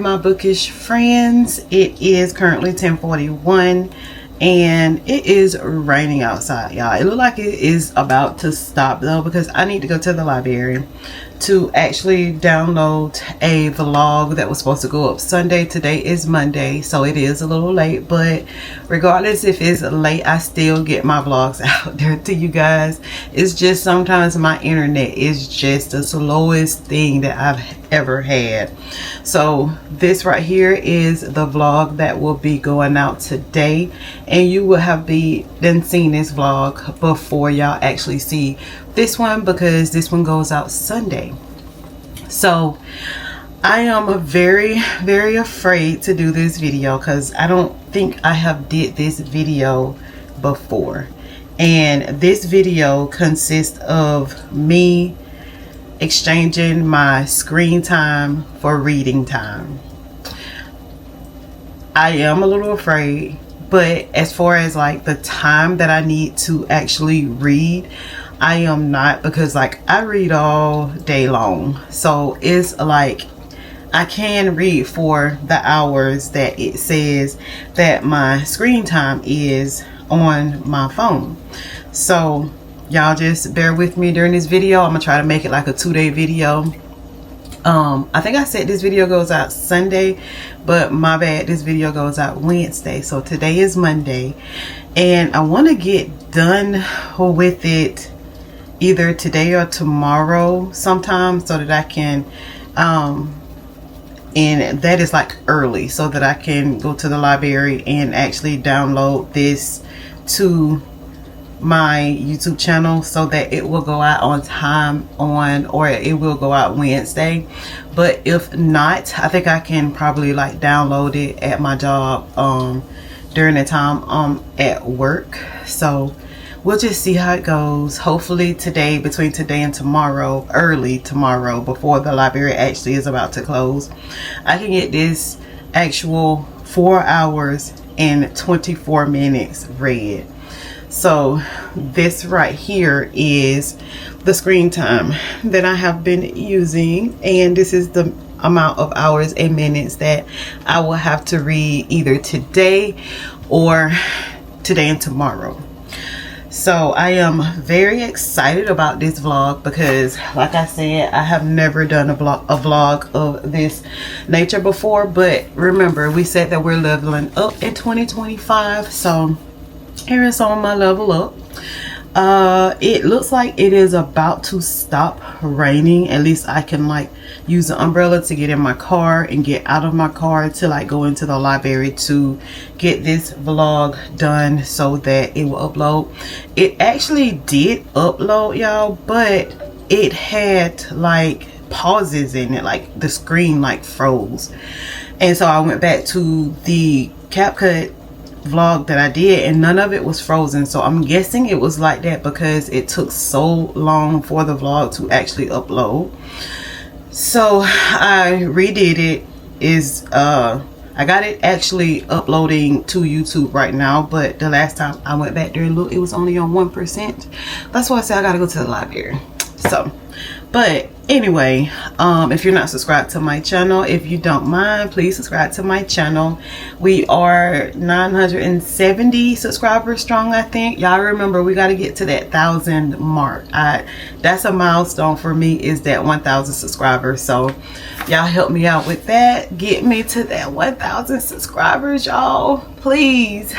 my bookish friends. It is currently 10:41 and it is raining outside, y'all. It looks like it is about to stop though, because I need to go to the library to actually download a vlog that was supposed to go up Sunday. Today is Monday, so it is a little late, but regardless if it's late, I still get my vlogs out there to you guys. It's just sometimes my internet is just the slowest thing that I've ever had. So this right here is the vlog that will be going out today, and you will have been seeing this vlog before y'all actually see this one, because this one goes out Sunday. So I am very afraid to do this video because I don't think I have did this video before, and this video consists of me exchanging my screen time for reading time. I am a little afraid, but as far as like the time that I need to actually read, I am not, because like I read all day long. So it's like I can read for the hours that it says that my screen time is on my phone. So y'all just bear with me during this video. I'm gonna try to make it like a 2-day video. I think I said this video goes out Sunday, but my bad, this video goes out Wednesday. So today is Monday, and I want to get done with it either today or tomorrow sometime, so that I can and that is like early, so that I can go to the library and actually download this to my YouTube channel, so that it will go out on time or it will go out Wednesday. But if not, I think I can probably like download it at my job during the time at work. So we'll just see how it goes. Hopefully today, between today and tomorrow, early tomorrow, before the library actually is about to close, I can get this actual 4 hours and 24 minutes read. So this right here is the screen time that I have been using, and this is the amount of hours and minutes that I will have to read either today or today and tomorrow. So I am very excited about this vlog, because like I said, I have never done a vlog of this nature before. But remember, we said that we're leveling up in 2025, so here is on my level up. It looks like it is about to stop raining. At least I can like use the umbrella to get in my car and get out of my car to like go into the library to get this vlog done, so that it will upload. It actually did upload, y'all, but it had like pauses in it, like the screen like froze. And so I went back to the CapCut vlog that I did, and none of it was frozen. So I'm guessing it was like that because it took so long for the vlog to actually upload. So I redid it. I got it actually uploading to YouTube right now, but the last time I went back there and looked, it was only on 1%. That's why I said I gotta go to the library. So but anyway, if you're not subscribed to my channel, if you don't mind, please subscribe to my channel. We are 970 subscribers strong, I think. Y'all remember, we got to get to that 1,000 mark. That's a milestone for me, is that 1,000 subscribers. So y'all help me out with that. Get me to that 1,000 subscribers, y'all, please.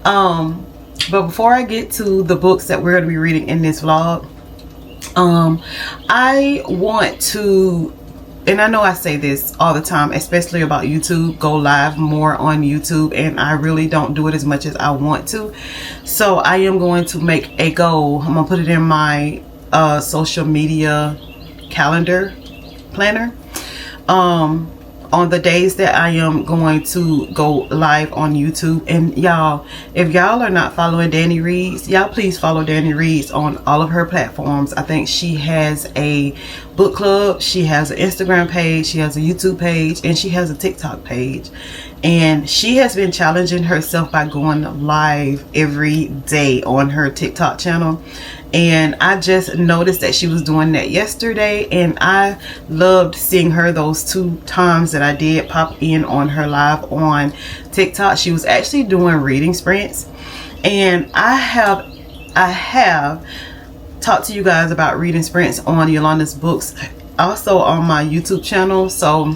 But before I get to the books that we're going to be reading in this vlog, I want to, and I know I say this all the time, especially about YouTube, go live more on YouTube, and I really don't do it as much as I want to. So I am going to make a goal. I'm gonna put it in my social media calendar planner on the days that I am going to go live on YouTube. And y'all, if y'all are not following Danny Reads, y'all please follow Danny Reads on all of her platforms. I think she has a book club, she has an Instagram page, she has a YouTube page, and she has a TikTok page. and she has been challenging herself by going live every day on her TikTok channel. And I just noticed that she was doing that yesterday, and I loved seeing her those 2 times that I did pop in on her live on TikTok. She was actually doing reading sprints, and I have talked to you guys about reading sprints on Yolandas books, also on my YouTube channel. So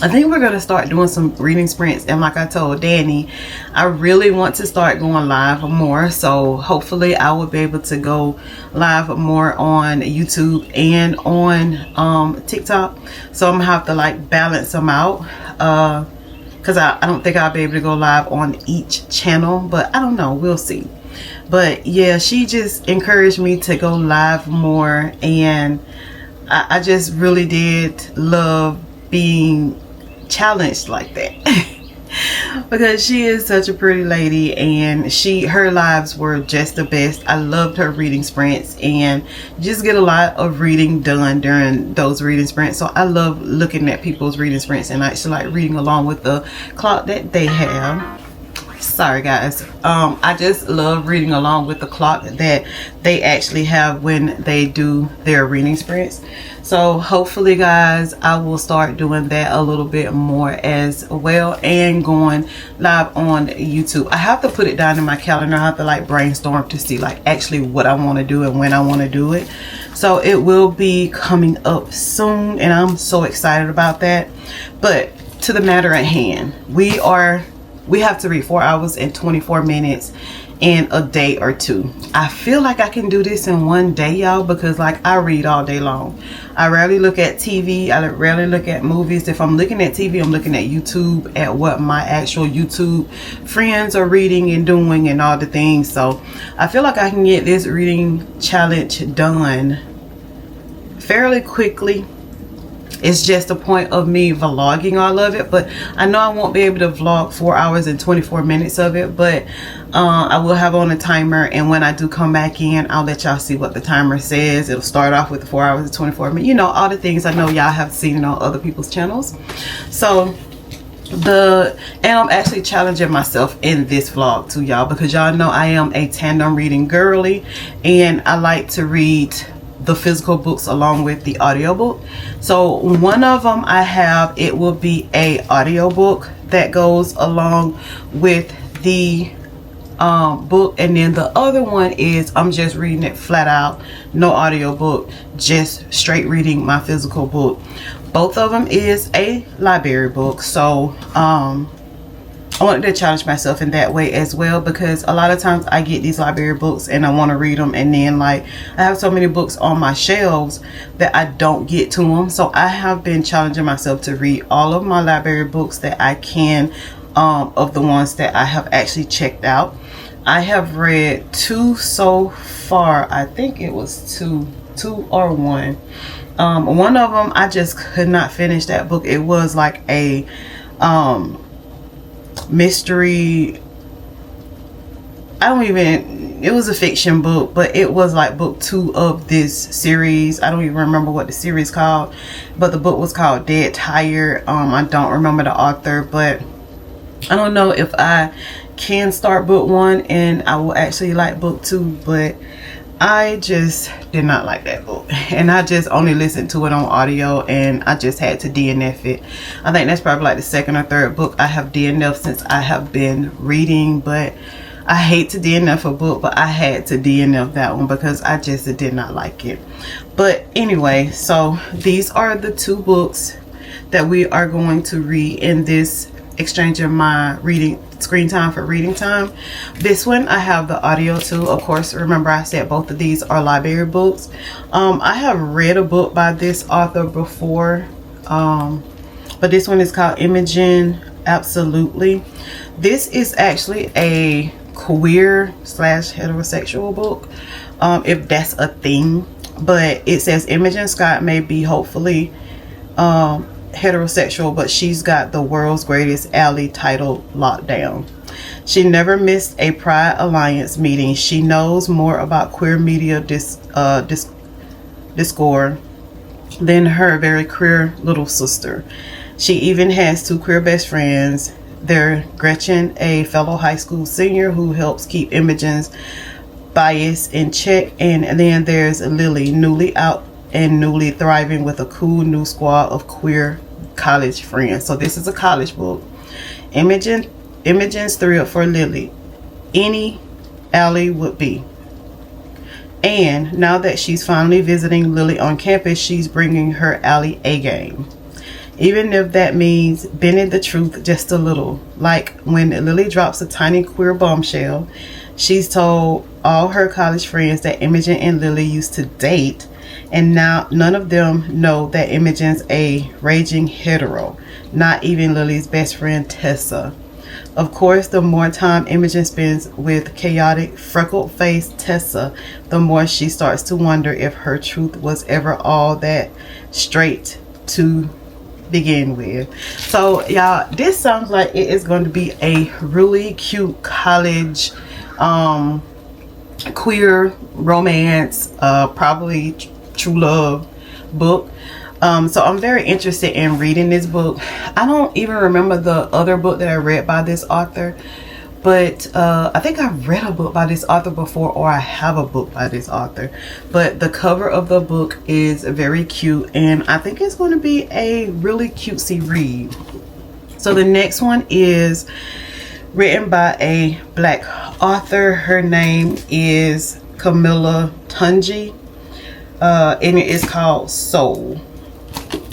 I think we're going to start doing some reading sprints. And like I told Danny, I really want to start going live more. So hopefully I will be able to go live more on YouTube and on TikTok. So I'm going to have to like balance them out. Because I don't think I'll be able to go live on each channel. But I don't know. We'll see. But yeah, she just encouraged me to go live more. And I just really did love being challenged like that. Because she is such a pretty lady, and her lives were just the best. I loved her reading sprints, and just get a lot of reading done during those reading sprints. So I love looking at people's reading sprints and actually like reading along with the clock that they have. Sorry guys, I just love reading along with the clock that they actually have when they do their reading sprints. So hopefully guys, I will start doing that a little bit more as well, and going live on YouTube. I have to put it down in my calendar. I have to like brainstorm to see like actually what I want to do and when I want to do it. So it will be coming up soon, and I'm so excited about that. But to the matter at hand, we have to read 4 hours and 24 minutes in a day or 2. I feel like I can do this in one day, y'all, because like I read all day long. I rarely look at TV. I rarely look at movies. If I'm looking at TV, I'm looking at YouTube, at what my actual YouTube friends are reading and doing and all the things. So I feel like I can get this reading challenge done fairly quickly. It's just a point of me vlogging all of it, but I know I won't be able to vlog 4 hours and 24 minutes of it, but I will have on a timer, and when I do come back in, I'll let y'all see what the timer says. It'll start off with the 4 hours and 24 minutes, you know, all the things I know y'all have seen on other people's channels. So and I'm actually challenging myself in this vlog too, y'all, because y'all know I am a tandem reading girly, and I like to read the physical books along with the audiobook. So one of them I have, it will be a audiobook that goes along with the book, and then the other one is I'm just reading it flat out, no audiobook, just straight reading my physical book. Both of them is a library book. So I wanted to challenge myself in that way as well, because a lot of times I get these library books and I want to read them, and then like I have so many books on my shelves that I don't get to them. So I have been challenging myself to read all of my library books that I can, of the ones that I have actually checked out. I have read 2 so far. I think it was two or one. One of them I just could not finish that book. It was like a mystery. It was a fiction book, but it was like book 2 of this series. I don't even remember what the series called, but the book was called Dead Tired. I don't remember the author, but I don't know if I can start book 1 and I will actually like book 2, but I just did not like that book, and I just only listened to it on audio, and I just had to DNF it. I think that's probably like the 2nd or 3rd book I have DNF since I have been reading. But I hate to DNF a book, but I had to DNF that one because I just did not like it. But anyway, so these are the 2 books that we are going to read in this exchange of my reading screen time for reading time. This one I have the audio too. Of course, remember I said both of these are library books. I have read a book by this author before, but this one is called Imogen Absolutely. This is actually a queer / heterosexual book, if that's a thing. But it says Imogen Scott may be hopefully heterosexual, but she's got the world's greatest ally titled Lockdown. She never missed a Pride Alliance meeting. She knows more about queer media discourse than her very queer little sister. She even has 2 queer best friends They're Gretchen, a fellow high school senior who helps keep Imogen's bias in check, and then there's Lily, newly out and newly thriving with a cool new squad of queer college friends. So this is a college book. Imogen's thrilled for Lily. Any Allie would be. And now that she's finally visiting Lily on campus, she's bringing her Allie A game. Even if that means bending the truth just a little. Like when Lily drops a tiny queer bombshell, she's told all her college friends that Imogen and Lily used to date, and now none of them know that Imogen's a raging hetero, not even Lily's best friend Tessa. Of course, the more time Imogen spends with chaotic, freckled-faced Tessa, the more she starts to wonder if her truth was ever all that straight to begin with. So y'all, this sounds like it is going to be a really cute college queer romance, probably true love book. So I'm very interested in reading this book. I don't even remember the other book that I read by this author, but I think I've read a book by this author before, or I have a book by this author. But the cover of the book is very cute, and I think it's going to be a really cutesy read. So the next one is written by a Black author. Her name is Camilla Tunji, and it is called Soul.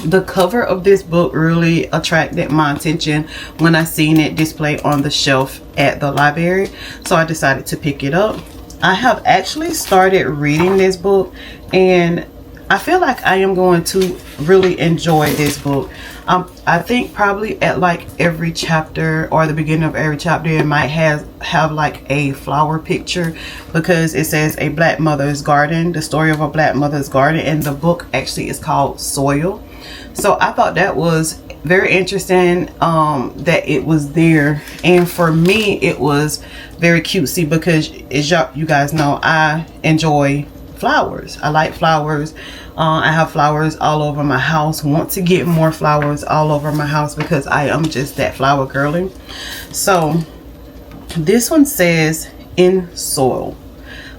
The cover of this book really attracted my attention when I seen it displayed on the shelf at the library, so I decided to pick it up. I have actually started reading this book, and I feel like I am going to really enjoy this book. I think probably at like every chapter, or the beginning of every chapter, it might have like a flower picture, because it says a Black mother's garden, the story of a Black mother's garden, and the book actually is called Soil. So I thought that was very interesting, that it was there, and for me it was very cutesy, because as you guys know, I enjoy flowers. I like flowers. I have flowers all over my house. Want to get more flowers all over my house, because I am just that flower girly. So this one says, in Soil,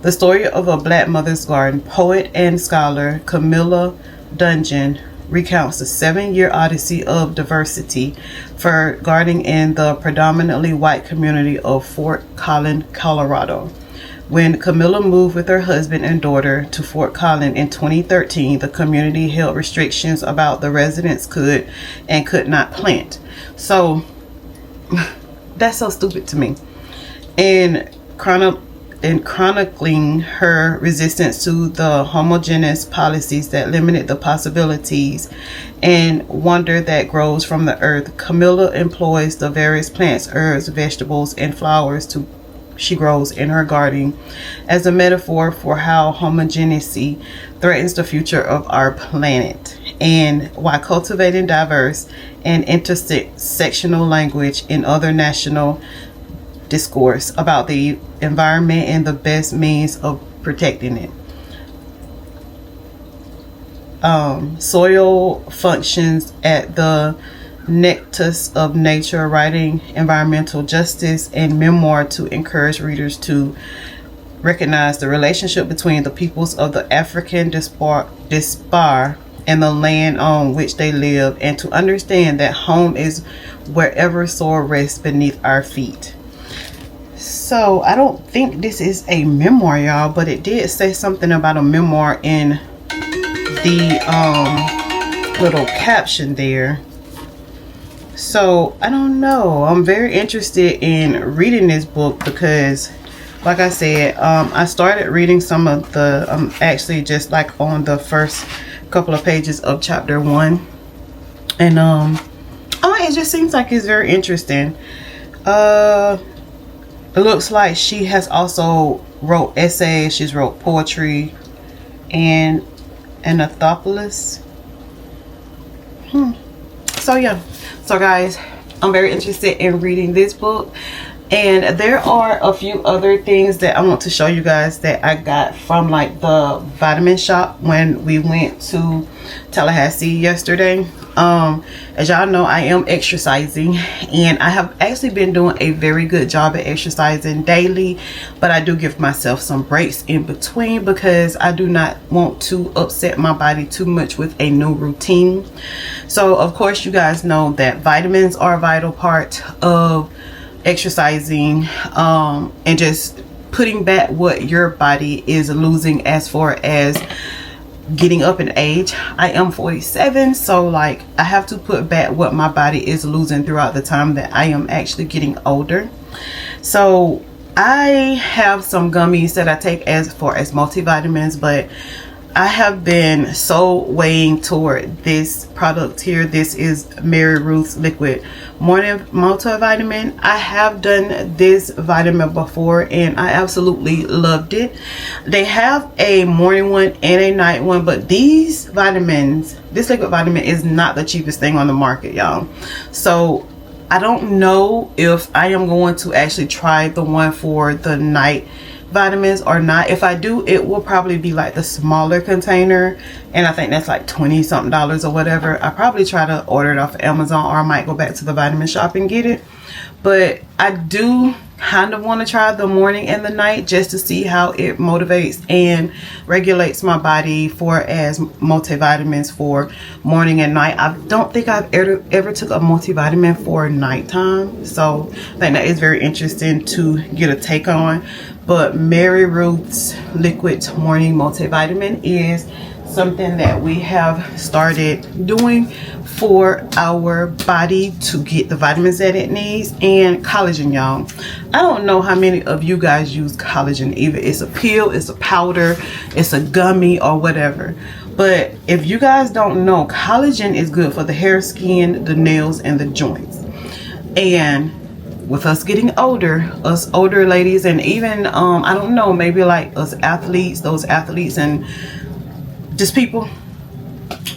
the story of a Black mother's garden, poet and scholar Camilla Dungeon recounts the 7-year odyssey of diversity for gardening in the predominantly white community of Fort Collin, Colorado. When Camilla moved with her husband and daughter to Fort Collin in 2013, the community held restrictions about the residents could and could not plant. So that's so stupid to me. And chronicling her resistance to the homogeneous policies that limited the possibilities and wonder that grows from the earth, Camilla employs the various plants, herbs, vegetables, and flowers she grows in her garden as a metaphor for how homogeneity threatens the future of our planet, and why cultivating diverse and intersectional language in other national discourse about the environment and the best means of protecting it. Soil functions at the nexus of nature, writing environmental justice and memoir to encourage readers to recognize the relationship between the peoples of the African diaspora and the land on which they live, and to understand that home is wherever soil rests beneath our feet. So I don't think this is a memoir, y'all, but it did say something about a memoir in the little caption there. So I don't know, I'm very interested in reading this book, because like I said, I started reading some of the actually just like on the first couple of pages of chapter 1, and it just seems like it's very interesting. It looks like she has also wrote essays, she's wrote poetry and anthropologist. So yeah, so guys, I'm very interested in reading this book, And there are a few other things that I want to show you guys that I got from like the vitamin shop when we went to Tallahassee yesterday. As y'all know, I am exercising, and I have actually been doing a very good job at exercising daily, but I do give myself some breaks in between because I do not want to upset my body too much with a new routine. So of course you guys know that vitamins are a vital part of exercising, and just putting back what your body is losing as far as getting up in age. I am 47, so like I have to put back what my body is losing throughout the time that I am actually getting older. So I have some gummies that I take as far as multivitamins, but I have been so weighing toward this product here. This is Mary Ruth's liquid morning multivitamin. I have done this vitamin before and I absolutely loved it. They have a morning one and a night one, but these vitamins, this liquid vitamin is not the cheapest thing on the market, y'all. So I don't know if I am going to actually try the one for the night vitamins or not. If I do, it will probably be like the smaller container, and I think that's like $20 something or whatever. I probably try to order it off of Amazon, or I might go back to the vitamin shop and get it. But I do kind of want to try the morning and the night just to see how it motivates and regulates my body for as multivitamins for morning and night. I don't think I've ever took a multivitamin for nighttime, so I think that is very interesting to get a take on. But Mary Ruth's liquid morning multivitamin is something that we have started doing for our body to get the vitamins that it needs. And collagen, y'all, I don't know how many of you guys use collagen. Either it's a pill, it's a powder, it's a gummy, or whatever. But if you guys don't know, collagen is good for the hair, skin, the nails, and the joints. And with us getting older, us older ladies, and even I don't know, maybe like us athletes, those athletes and just people,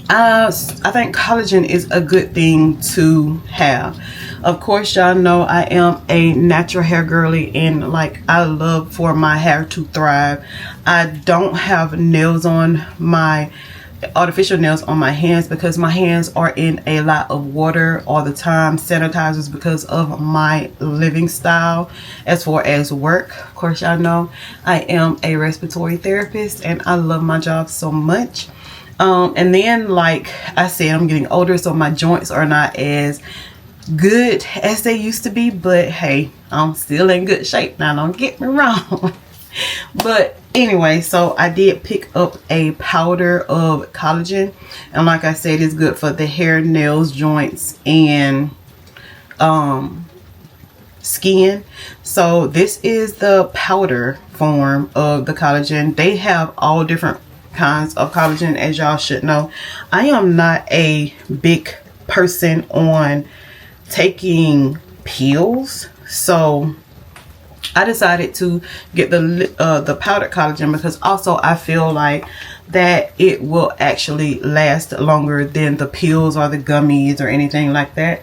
I think collagen is a good thing to have. Of course, y'all know I am a natural hair girly, and like I love for my hair to thrive. I don't have nails on my artificial nails on my hands because my hands are in a lot of water all the time, sanitizers, because of my living style as far as work. Of course, y'all know I am a respiratory therapist and I love my job so much. And then, like I said, I'm getting older, so my joints are not as good as they used to be, but hey, I'm still in good shape now, don't get me wrong. But anyway, so I did pick up a powder of collagen, and like I said, it's good for the hair, nails, joints, and skin. So this is the powder form of the collagen. They have all different kinds of collagen, as y'all should know. I am not a big person on taking pills, so I decided to get the powdered collagen because also I feel like that it will actually last longer than the pills or the gummies or anything like that.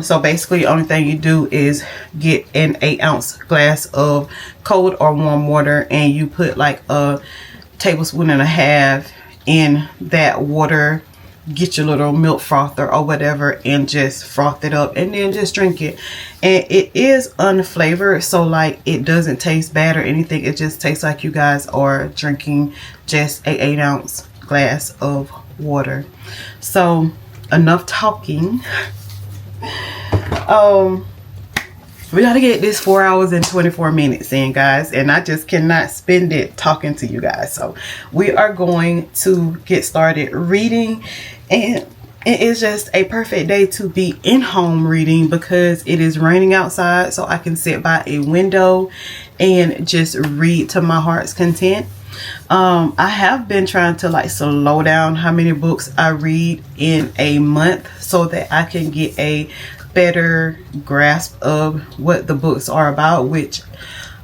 So basically, the only thing you do is get an 8-ounce glass of cold or warm water, and you put like a tablespoon and a half in that water. Get your little milk frother or whatever and just froth it up, and then just drink it. And it is unflavored, so like it doesn't taste bad or anything. It just tastes like you guys are drinking just a 8-ounce glass of water. So enough talking. We gotta get this 4 hours and 24 minutes in, guys, and I just cannot spend it talking to you guys. So we are going to get started reading, and it is just a perfect day to be in home reading because it is raining outside, so I can sit by a window and just read to my heart's content. I have been trying to like slow down how many books I read in a month so that I can get a better grasp of what the books are about, which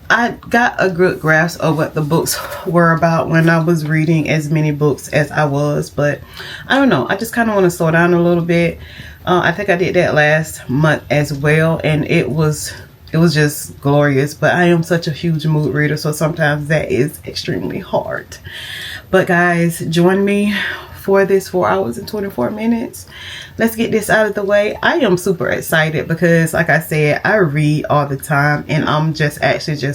I got a good grasp of what the books were about when I was reading as many books as I was. But I don't know, I just kind of want to slow down a little bit. I think I did that last month as well, and it was it was just glorious. But I am such a huge mood reader, so sometimes that is extremely hard. But guys, join me for this 4 hours and 24 minutes. Let's get this out of the way. I am super excited because, like I said, I read all the time, and I'm just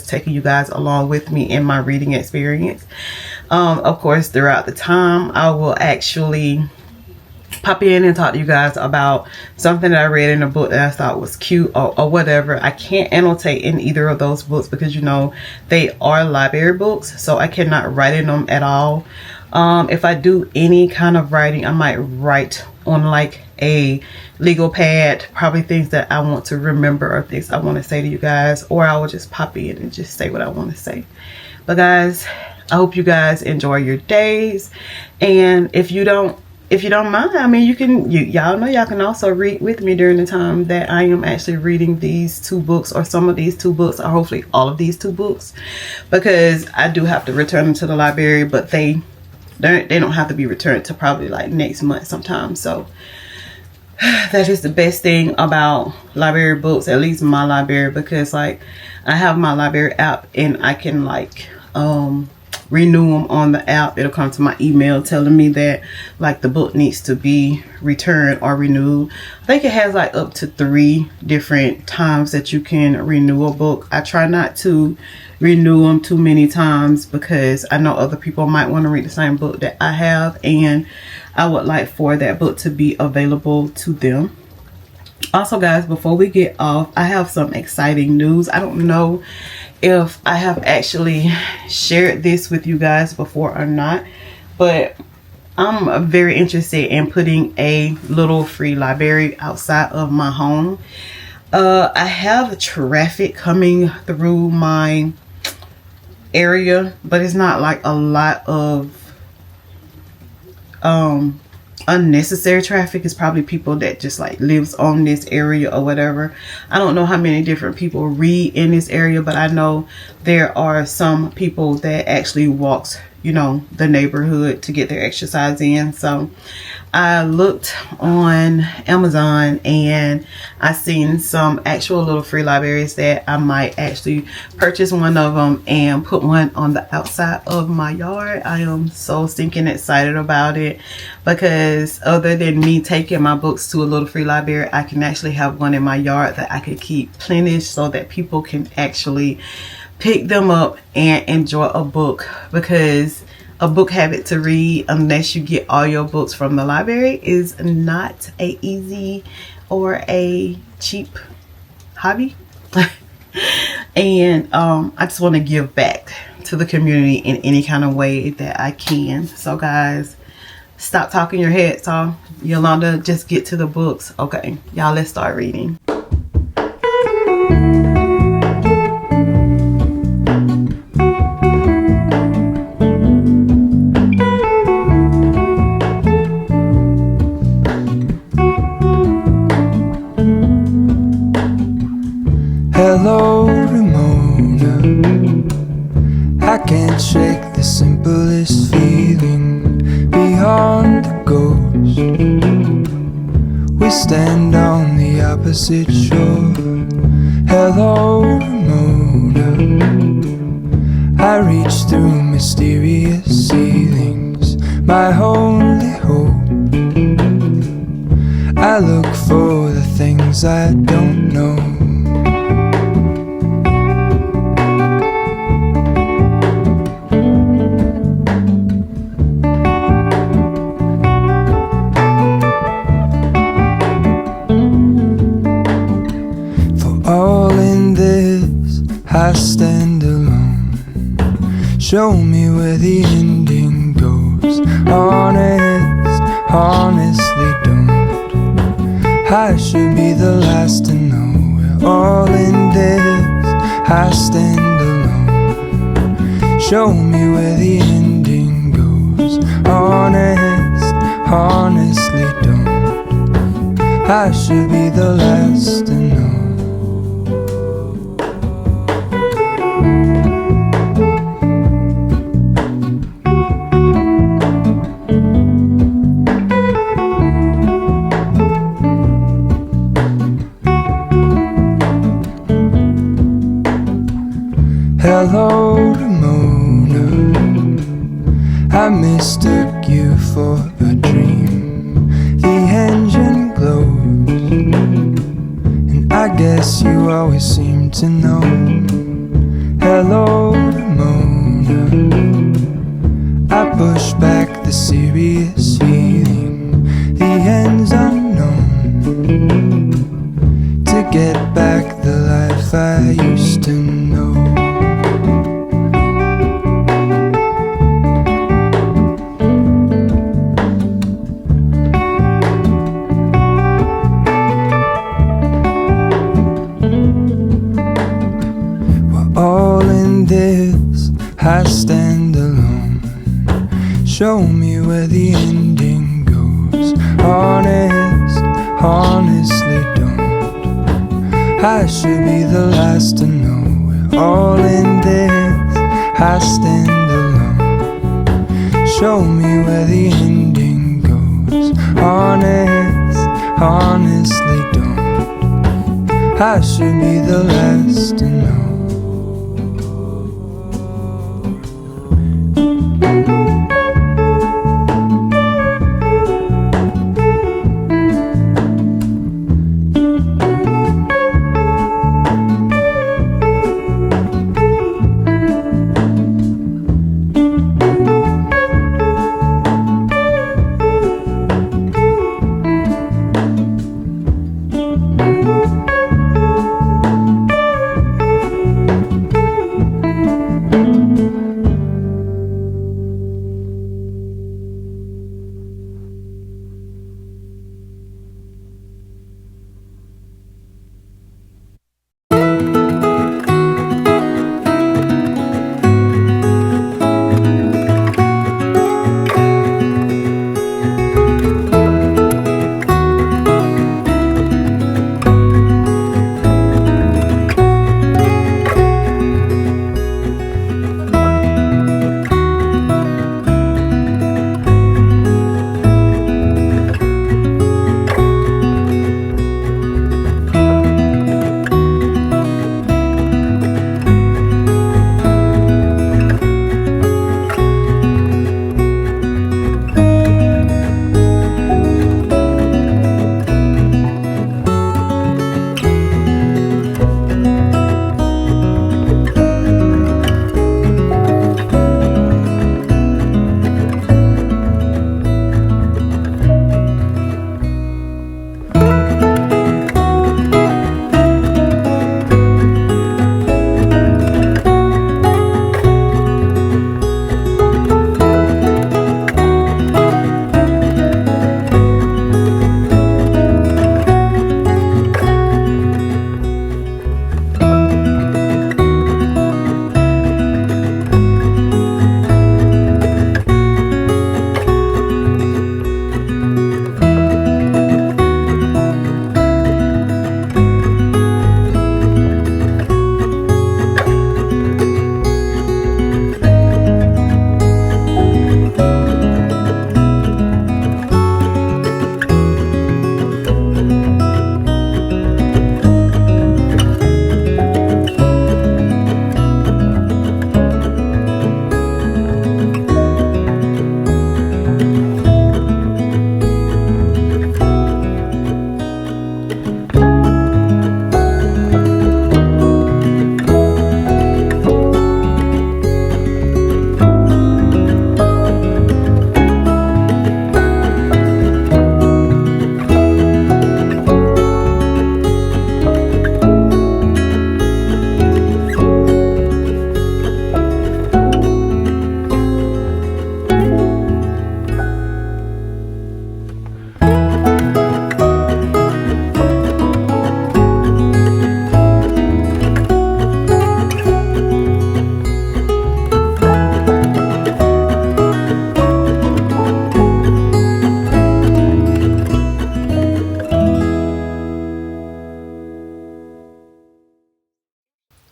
taking you guys along with me in my reading experience. Of course, throughout the time, I will actually pop in and talk to you guys about something that I read in a book that I thought was cute or whatever. I can't annotate in either of those books because, you know, they are library books, so I cannot write in them at all. If I do any kind of writing, I might write on like a legal pad, probably things that I want to remember or things I want to say to you guys, or I will just pop in and just say what I want to say. But guys, I hope you guys enjoy your days, and if you don't mind, I mean, y'all know y'all can also read with me during the time that I am actually reading these 2 books, or some of these 2 books, or hopefully all of these 2 books, because I do have to return them to the library, but they don't have to be returned to probably like next month sometime. So that is the best thing about library books, at least my library, because like I have my library app and I can like renew them on the app. It'll come to my email telling me that like the book needs to be returned or renewed. I think it has like up to 3 different times that you can renew a book. I try not to renew them too many times because I know other people might want to read the same book that I have, and I would like for that book to be available to them. Also guys, before we get off, I have some exciting news. I don't know if I have actually shared this with you guys before or not, but I'm very interested in putting a little free library outside of my home. I have traffic coming through my area, but it's not like a lot of unnecessary traffic. Is probably people that just like lives on this area or whatever. I don't know how many different people read in this area, but I know there are some people that actually walks, you know, the neighborhood to get their exercise in. So I looked on Amazon and I seen some actual little free libraries that I might actually purchase one of them and put one on the outside of my yard. I am so stinking excited about it because other than me taking my books to a little free library, I can actually have one in my yard that I could keep plenished so that people can actually pick them up and enjoy a book, because a book habit to read, unless you get all your books from the library, is not a easy or a cheap hobby. And I just want to give back to the community in any kind of way that I can. So guys, stop talking your heads off. Yolanda, just get to the books. Okay, y'all, let's start reading. Hello, Ramona. I can't shake the simplest feeling beyond the ghost. We stand on the opposite shore. Hello, Ramona. I reach through mysterious ceilings, my only hope. I look for the things I don't know. I stand alone. Show me where the ending goes. Honest, honestly don't. I should be the last to know. We're all in this. I stand alone. Show me where the ending goes. Honest, honestly don't. I should be the last to know. I mistook you for a dream. The engine glows, and I guess you always seem to know. Hello, Mona. I push back the serious feeling. The end's unknown. To get back the life I used to know. I stand alone. Show me where the ending goes. Honestly don't. I should be the last to know. We're all in this. I stand alone. Show me where the ending goes. Honestly don't. I should be the last to know.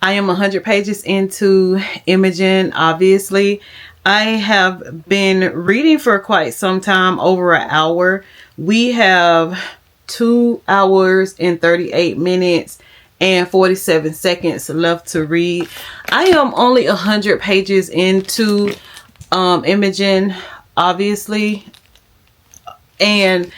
I am 100 pages into Imogen. Obviously, I have been reading for quite some time, over an hour. We have 2 hours and 38 minutes and 47 seconds left to read. I am only 100 pages into Imogen, obviously. And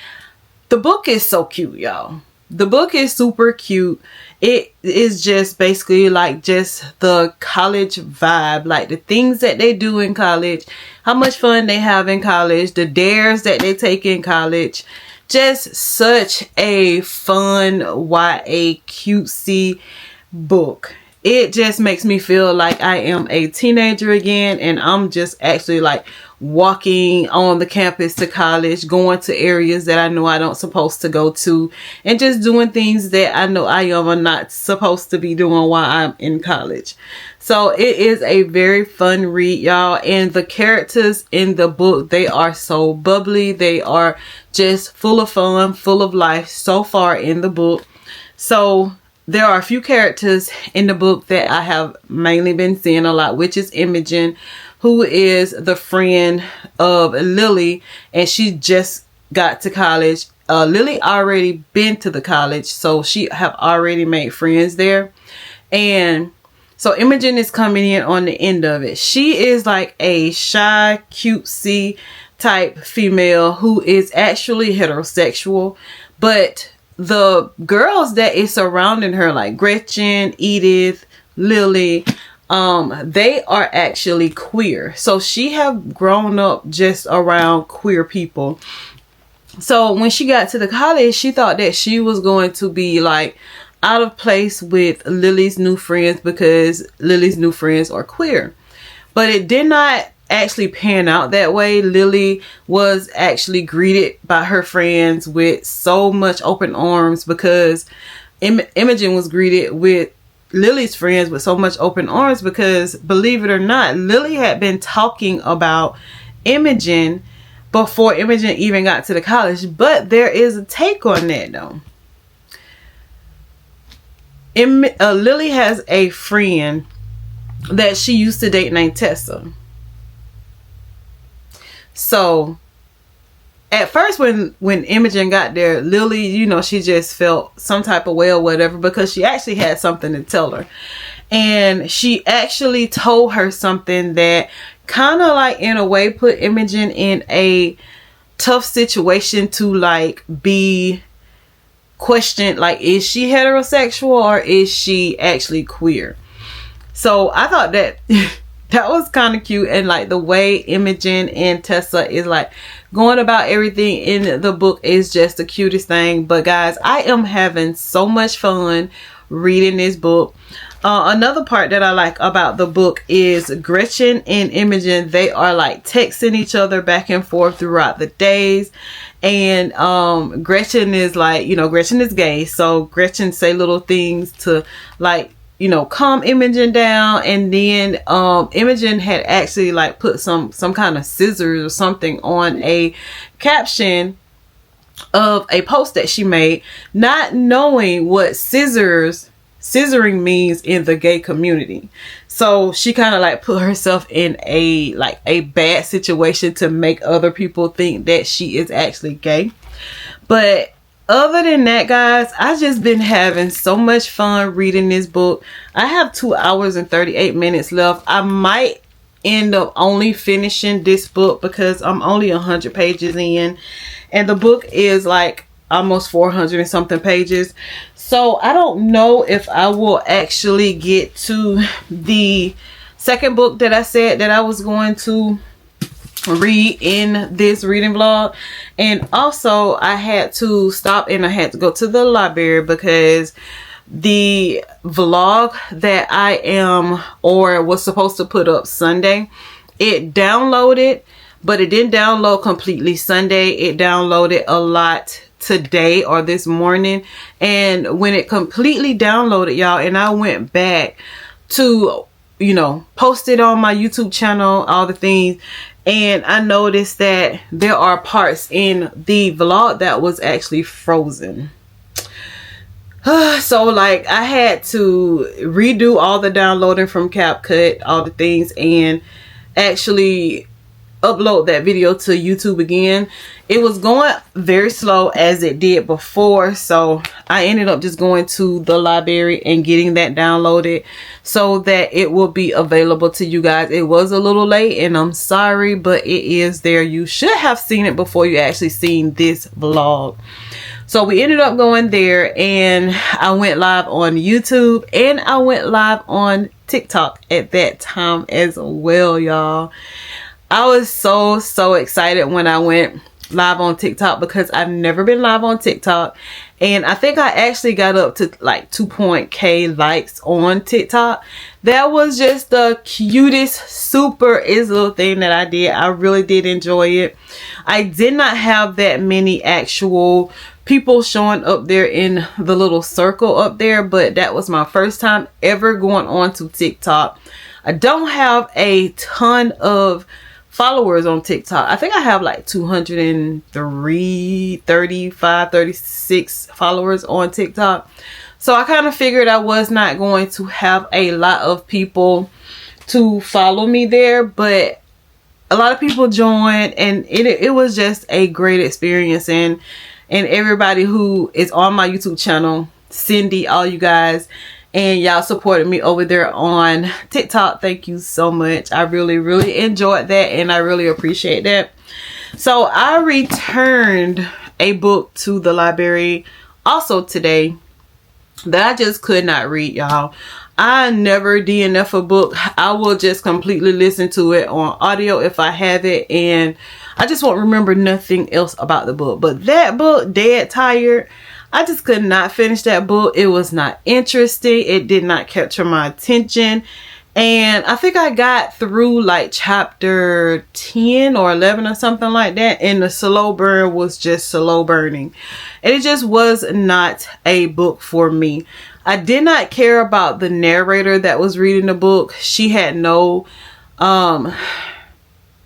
the book is so cute, y'all. The book is super cute. It is just basically like just the college vibe, like the things that they do in college, how much fun they have in college, the dares that they take in college. Just such a fun YA cutesy book. It just makes me feel like I am a teenager again, and I'm just actually like walking on the campus to college, going to areas that I know I don't supposed to go to, and just doing things that I know I am or not supposed to be doing while I'm in college. So it is a very fun read, y'all, and the characters in the book, they are so bubbly. They are just full of fun, full of life so far in the book. So there are a few characters in the book that I have mainly been seeing a lot, which is Imogen, who is the friend of Lily, and she just got to college. Lily already been to the college, so she have already made friends there. And so Imogen is coming in on the end of it. She is like a shy, cutesy type female who is actually heterosexual, but the girls that is surrounding her, like Gretchen, Edith, Lily, they are actually queer. So she have grown up just around queer people. So when she got to the college, she thought that she was going to be like out of place with Lily's new friends because Lily's new friends are queer. But it did not actually pan out that way. Lily was actually greeted by her friends with so much open arms because Imogen was greeted with Lily's friends with so much open arms because, believe it or not, Lily had been talking about Imogen before Imogen even got to the college. But there is a take on that though. Lily has a friend that she used to date named Tessa. So at first when Imogen got there, Lily, you know, she just felt some type of way or whatever because she actually had something to tell her. And she actually told her something that kind of like in a way put Imogen in a tough situation to like be questioned, like, is she heterosexual or is she actually queer? So I thought that that was kind of cute, and like the way Imogen and Tessa is like going about everything in the book is just the cutest thing. But guys, I am having so much fun reading this book. Another part that I like about the book is Gretchen and Imogen, they are like texting each other back and forth throughout the days. And Gretchen is like, you know, Gretchen is gay, so Gretchen say little things to like, you know, calm Imogen down. And then Imogen had actually like put some kind of scissors or something on a caption of a post that she made, not knowing what scissoring means in the gay community. So she kind of like put herself in a bad situation to make other people think that she is actually gay. But other than that, guys, I just been having so much fun reading this book. I have 2 hours and 38 minutes left. I might end up only finishing this book because I'm only 100 pages in, and the book is like almost 400 and something pages. So I don't know if I will actually get to the second book that I said that I was going to read in this reading vlog. And also I had to stop and I had to go to the library because the vlog that I am or was supposed to put up Sunday, it downloaded, but it didn't download completely Sunday. It downloaded a lot today or this morning, and when it completely downloaded, y'all, and I went back to, you know, post it on my YouTube channel, all the things, and I noticed that there are parts in the vlog that was actually frozen. So like I had to redo all the downloading from CapCut, all the things, and actually upload that video to YouTube again. It was going very slow as it did before, so I ended up just going to the library and getting that downloaded so that it will be available to you guys. It was a little late and I'm sorry, but it is there. You should have seen it before you actually seen this vlog. So we ended up going there, and I went live on YouTube and I went live on TikTok at that time as well, y'all. I was so excited when I went live on TikTok because I've never been live on TikTok, and I think I actually got up to like 2.k likes on TikTok. That was just the cutest super little thing that I did. I really did enjoy it. I did not have that many actual people showing up there in the little circle up there, but that was my first time ever going on to TikTok. I don't have a ton of followers on TikTok. I think I have like 203, 35, 36 followers on TikTok. So I kind of figured I was not going to have a lot of people to follow me there, but a lot of people joined, and it was just a great experience. And everybody who is on my YouTube channel, Cindy, all you guys, and y'all supported me over there on TikTok. Thank you so much. I really enjoyed that, and I really appreciate that. So I returned a book to the library also today that I just could not read, y'all. I never DNF a book. I will just completely listen to it on audio if I have it, and I just won't remember nothing else about the book. But that book, Dead Tired, I just could not finish that book. It was not interesting. It did not capture my attention. And I think I got through like chapter 10 or 11 or something like that. And the slow burn was just slow burning. And it just was not a book for me. I did not care about the narrator that was reading the book. She had no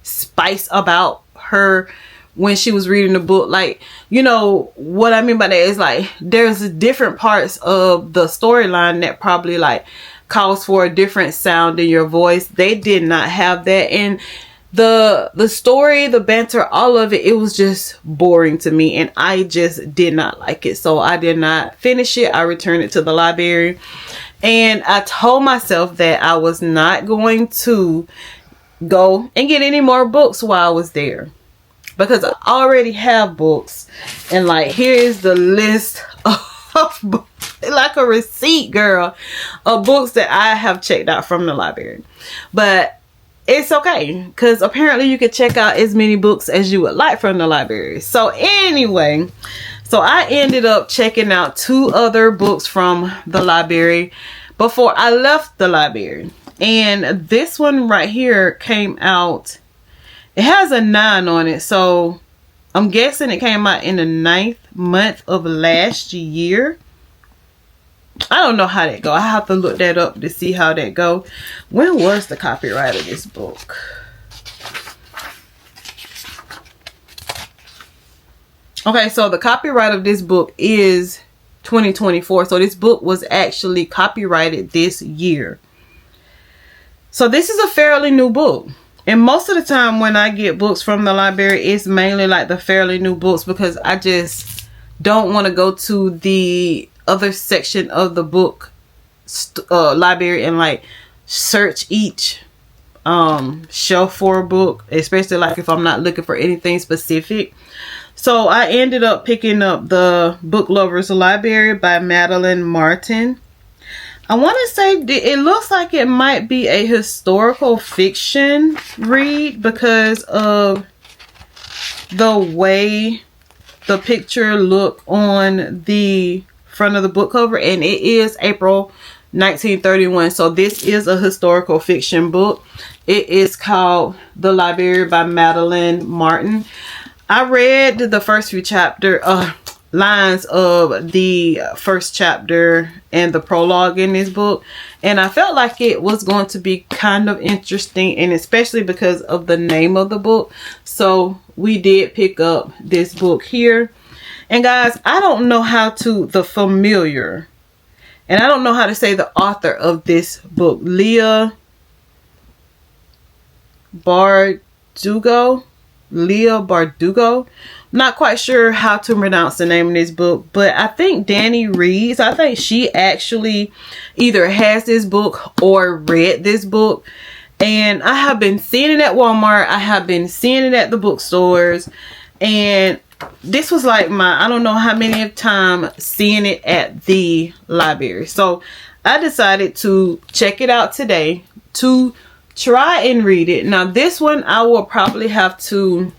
spice about her when she was reading the book. Like, you know what I mean by that is like there's different parts of the storyline that probably like calls for a different sound in your voice. They did not have that, and the story, the banter, all of it, it was just boring to me, and I just did not like it. So I did not finish it. I returned it to the library, and I told myself that I was not going to go and get any more books while I was there, because I already have books. And like, here is the list of books, like a receipt, girl, of books that I have checked out from the library. But it's okay, because apparently you can check out as many books as you would like from the library. So anyway, so I ended up checking out 2 other books from the library before I left the library. And this one right here came out, it has a 9 on it, so I'm guessing it came out in the 9th month of last year. I don't know how that go. I have to look that up to see how that go. When was the copyright of this book? Okay, so the copyright of this book is 2024. So this book was actually copyrighted this year. So this is a fairly new book. And most of the time when I get books from the library, it's mainly like the fairly new books, because I just don't want to go to the other section of the book library and like search each shelf for a book, especially like if I'm not looking for anything specific. So I ended up picking up The Book Lovers Library by Madeline Martin. I want to say it looks like it might be a historical fiction read because of the way the picture look on the front of the book cover, and it is April 1931. So this is a historical fiction book. It is called The Library by Madeline Martin. I read the first few lines of the first chapter and the prologue in this book, and I felt like it was going to be kind of interesting, and especially because of the name of the book. So we did pick up this book here. And guys, I don't know how to the familiar, and I don't know how to say the author of this book, Leah Bardugo. Not quite sure how to pronounce the name of this book, but I think Danny reads. I think she actually either has this book or read this book. And I have been seeing it at Walmart. I have been seeing it at the bookstores. And this was like my, I don't know how many time seeing it at the library. So I decided to check it out today to try and read it. Now this one I will probably have to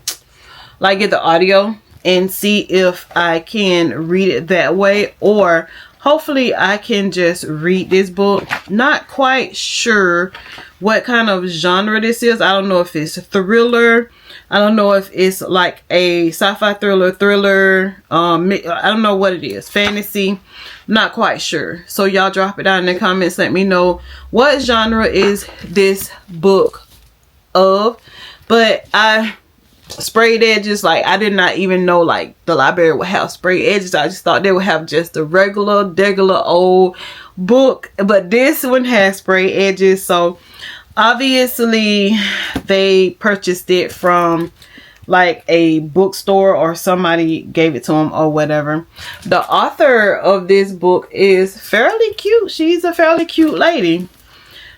like get the audio and see if I can read it that way, or hopefully I can just read this book. Not quite sure what kind of genre this is. I don't know if it's a thriller. I don't know if it's like a sci-fi thriller. I don't know what it is. Fantasy. Not quite sure. So y'all drop it down in the comments. Let me know what genre is this book of. But I sprayed edges, like I did not even know like the library would have sprayed edges. I just thought they would have just a regular old book, but this one has sprayed edges. So obviously they purchased it from like a bookstore or somebody gave it to them or whatever. The author of this book is fairly cute. She's a fairly cute lady.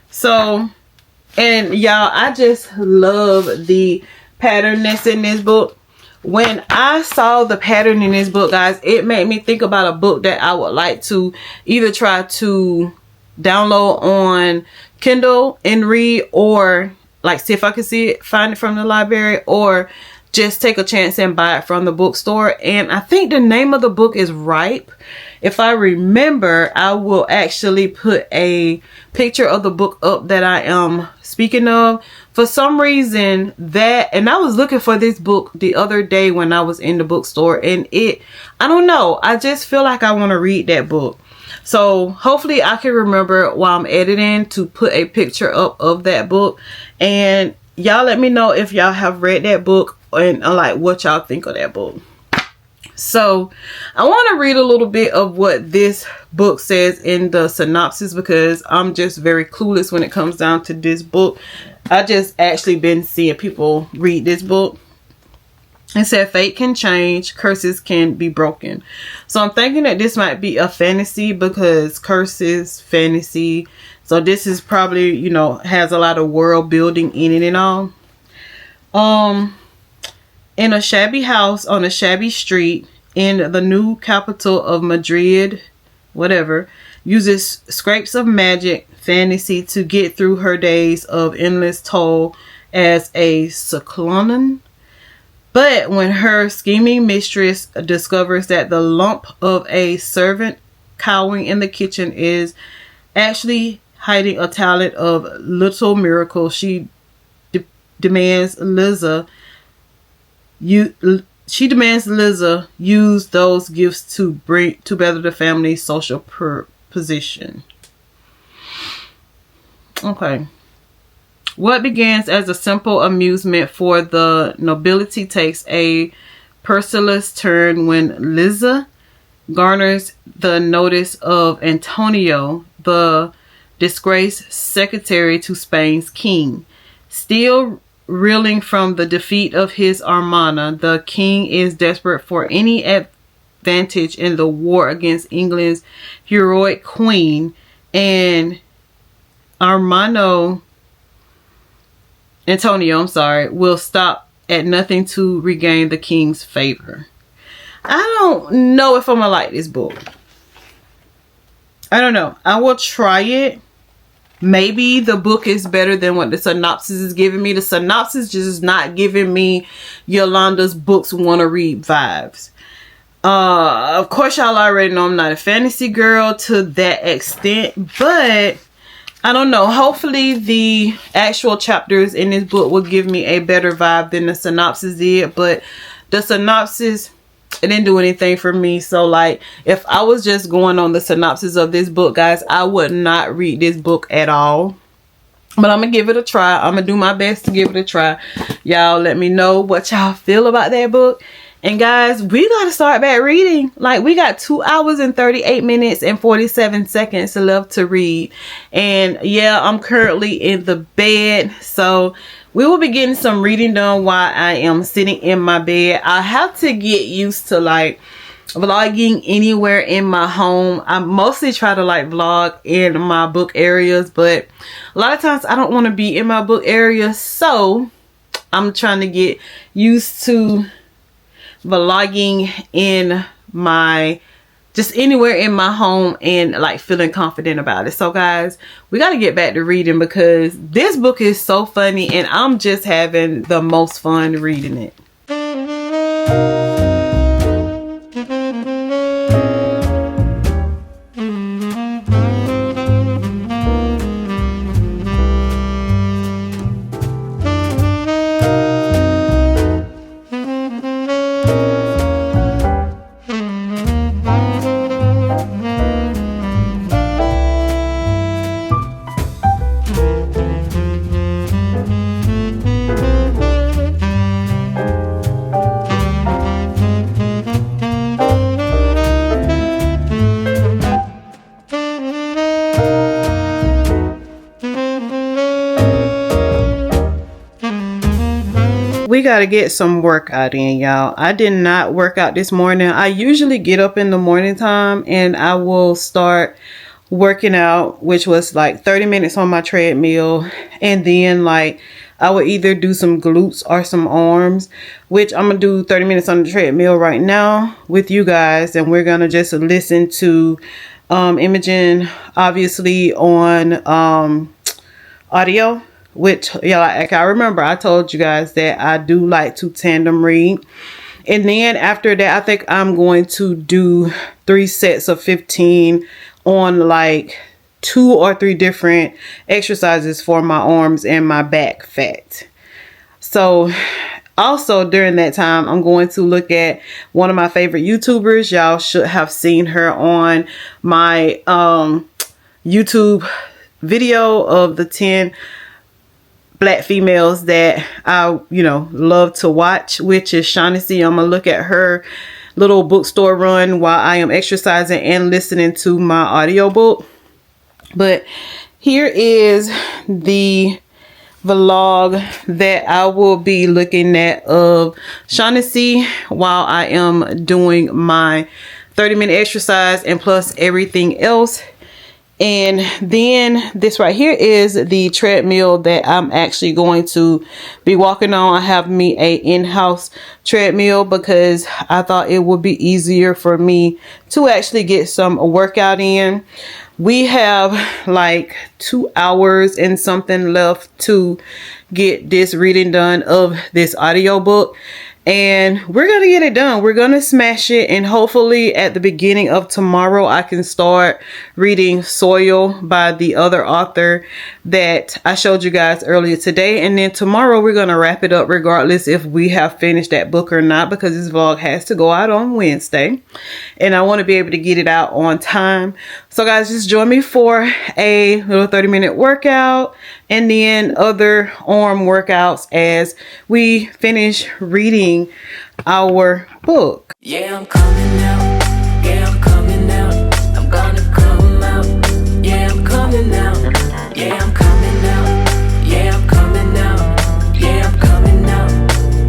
So, and y'all, I just love the pattern that's in this book. When I saw the pattern in this book, guys, it made me think about a book that I would like to either try to download on Kindle and read, or like see if I can find it from the library, or just take a chance and buy it from the bookstore. And I think the name of the book is Ripe. If I remember, I will actually put a picture of the book up that I am speaking of. For some reason and I was looking for this book the other day when I was in the bookstore, and I don't know, I just feel like I want to read that book. So hopefully I can remember while I'm editing to put a picture up of that book. And y'all let me know if y'all have read that book and like what y'all think of that book. So I want to read a little bit of what this book says in the synopsis, because I'm just very clueless when it comes down to this book. I just actually been seeing people read this book. It said fate can change, curses can be broken. So I'm thinking that this might be a fantasy, because curses, fantasy. So this is probably, you know, has a lot of world building in it and all. In a shabby house on a shabby street in the new capital of Madrid, whatever, uses scrapes of magic fantasy to get through her days of endless toil as a cyclonean. But when her scheming mistress discovers that the lump of a servant cowering in the kitchen is actually hiding a talent of little miracle, she demands Liza use those gifts to better the family's social position. Okay. What begins as a simple amusement for the nobility takes a merciless turn when Liza garners the notice of Antonio, the disgraced secretary to Spain's king. Still reeling from the defeat of his Armada, the king is desperate for any advantage in the war against England's heroic queen, and Antonio, will stop at nothing to regain the king's favor. I don't know if I'm gonna like this book. I don't know. I will try it. Maybe the book is better than what the synopsis is giving me. The synopsis just is not giving me Yolanda's books want to read vibes. Of course, y'all already know I'm not a fantasy girl to that extent, but I don't know. Hopefully the actual chapters in this book will give me a better vibe than the synopsis did. But the synopsis, it didn't do anything for me. So like, if I was just going on the synopsis of this book, guys, I would not read this book at all. But I'm going to give it a try. I'm going to do my best to give it a try. Y'all let me know what y'all feel about that book. And guys, we got to start back reading. Like, we got 2 hours and 38 minutes and 47 seconds left to read. And yeah, I'm currently in the bed. So we will be getting some reading done while I am sitting in my bed. I have to get used to like vlogging anywhere in my home. I mostly try to like vlog in my book areas, but a lot of times I don't want to be in my book area, so I'm trying to get used to vlogging in my just anywhere in my home and like feeling confident about it. So guys, we got to get back to reading because this book is so funny and I'm just having the most fun reading it. We got to get some workout in, y'all. I did not work out this morning. I usually get up in the morning time and I will start working out, which was like 30 minutes on my treadmill. And then like I would either do some glutes or some arms, which I'm going to do 30 minutes on the treadmill right now with you guys. And we're going to just listen to Imogen, obviously on audio. Which, yeah, like I remember I told you guys that I do like to tandem read. And then after that, I think I'm going to do 3 sets of 15 on like 2 or 3 different exercises for my arms and my back fat. So also during that time, I'm going to look at one of my favorite YouTubers. Y'all should have seen her on my YouTube video of the 10 Black females that I, love to watch, which is Shaughnessy. I'm going to look at her little bookstore run while I am exercising and listening to my audiobook. But here is the vlog that I will be looking at of Shaughnessy while I am doing my 30-minute exercise and plus everything else. And then this right here is the treadmill that I'm actually going to be walking on. I have me a in-house treadmill because I thought it would be easier for me to actually get some workout in. We have like 2 hours and something left to get this reading done of this audiobook. And we're going to get it done. We're going to smash it. And hopefully at the beginning of tomorrow, I can start reading Soil by the other author that I showed you guys earlier today. And then tomorrow we're going to wrap it up regardless if we have finished that book or not, because this vlog has to go out on Wednesday. And I want to be able to get it out on time. So guys, just join me for a little 30-minute workout and then other arm workouts as we finish reading our book. Yeah, I'm coming out. Yeah, I'm coming out. I'm gonna come out. Yeah, I'm coming out. Yeah, I'm coming out. Yeah, I'm coming out. Yeah, I'm coming out.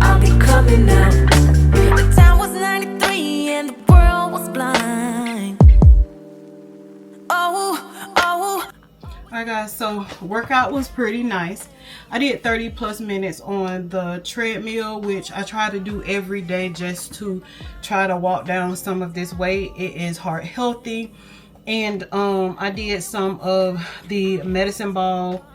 I'll be coming out. The time was 93 and the world was blind. Alright guys, so workout was pretty nice. I did 30 plus minutes on the treadmill, which I try to do every day just to try to walk down some of this weight. It is heart healthy. And I did some of the medicine ball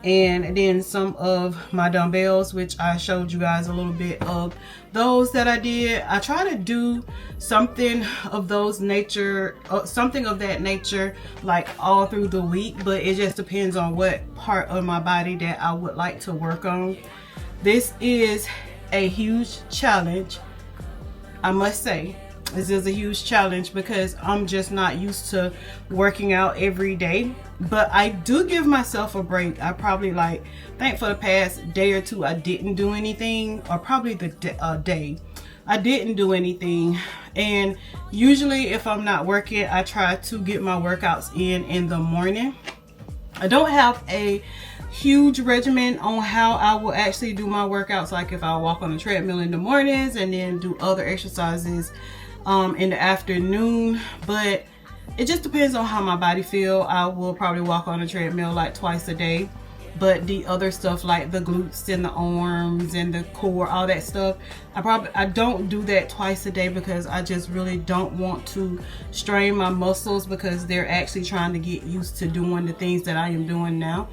and then some of my dumbbells, which I showed you guys a little bit of those that I did. I try to do something of that nature like all through the week, but it just depends on what part of my body that I would like to work on. This is a huge challenge, I must say. This is a huge challenge because I'm just not used to working out every day, but I do give myself a break. I probably think for the past day or two I didn't do anything, or probably the day I didn't do anything. And usually if I'm not working, I try to get my workouts in the morning. I don't have a huge regimen on how I will actually do my workouts. Like if I walk on the treadmill in the mornings and then do other exercises in the afternoon, but it just depends on how my body feel. I will probably walk on the treadmill like twice a day, but the other stuff like the glutes and the arms and the core, all that stuff, I don't do that twice a day because I just really don't want to strain my muscles, because they're actually trying to get used to doing the things that I am doing now.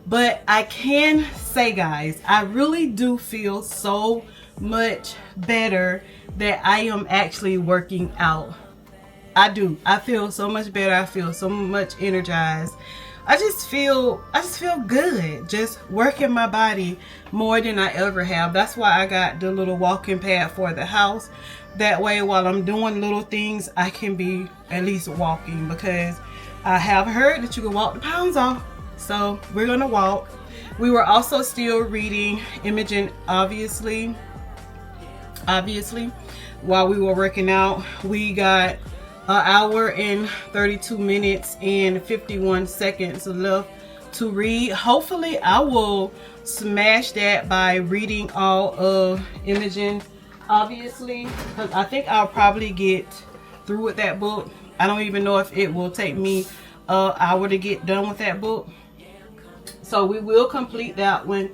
But I can say, guys, I really do feel so much better that I am actually working out. I do. I feel so much better. I feel so much energized. I just feel good just working my body more than I ever have. That's why I got the little walking pad for the house. That way, while I'm doing little things, I can be at least walking, because I have heard that you can walk the pounds off. So we're gonna walk. We were also still reading Imogen, obviously while we were working out. We got an hour and 32 minutes and 51 seconds left to read. Hopefully I will smash that by reading all of Imogen, obviously, because I think I'll probably get through with that book. I don't even know if it will take me an hour to get done with that book. So we will complete that one,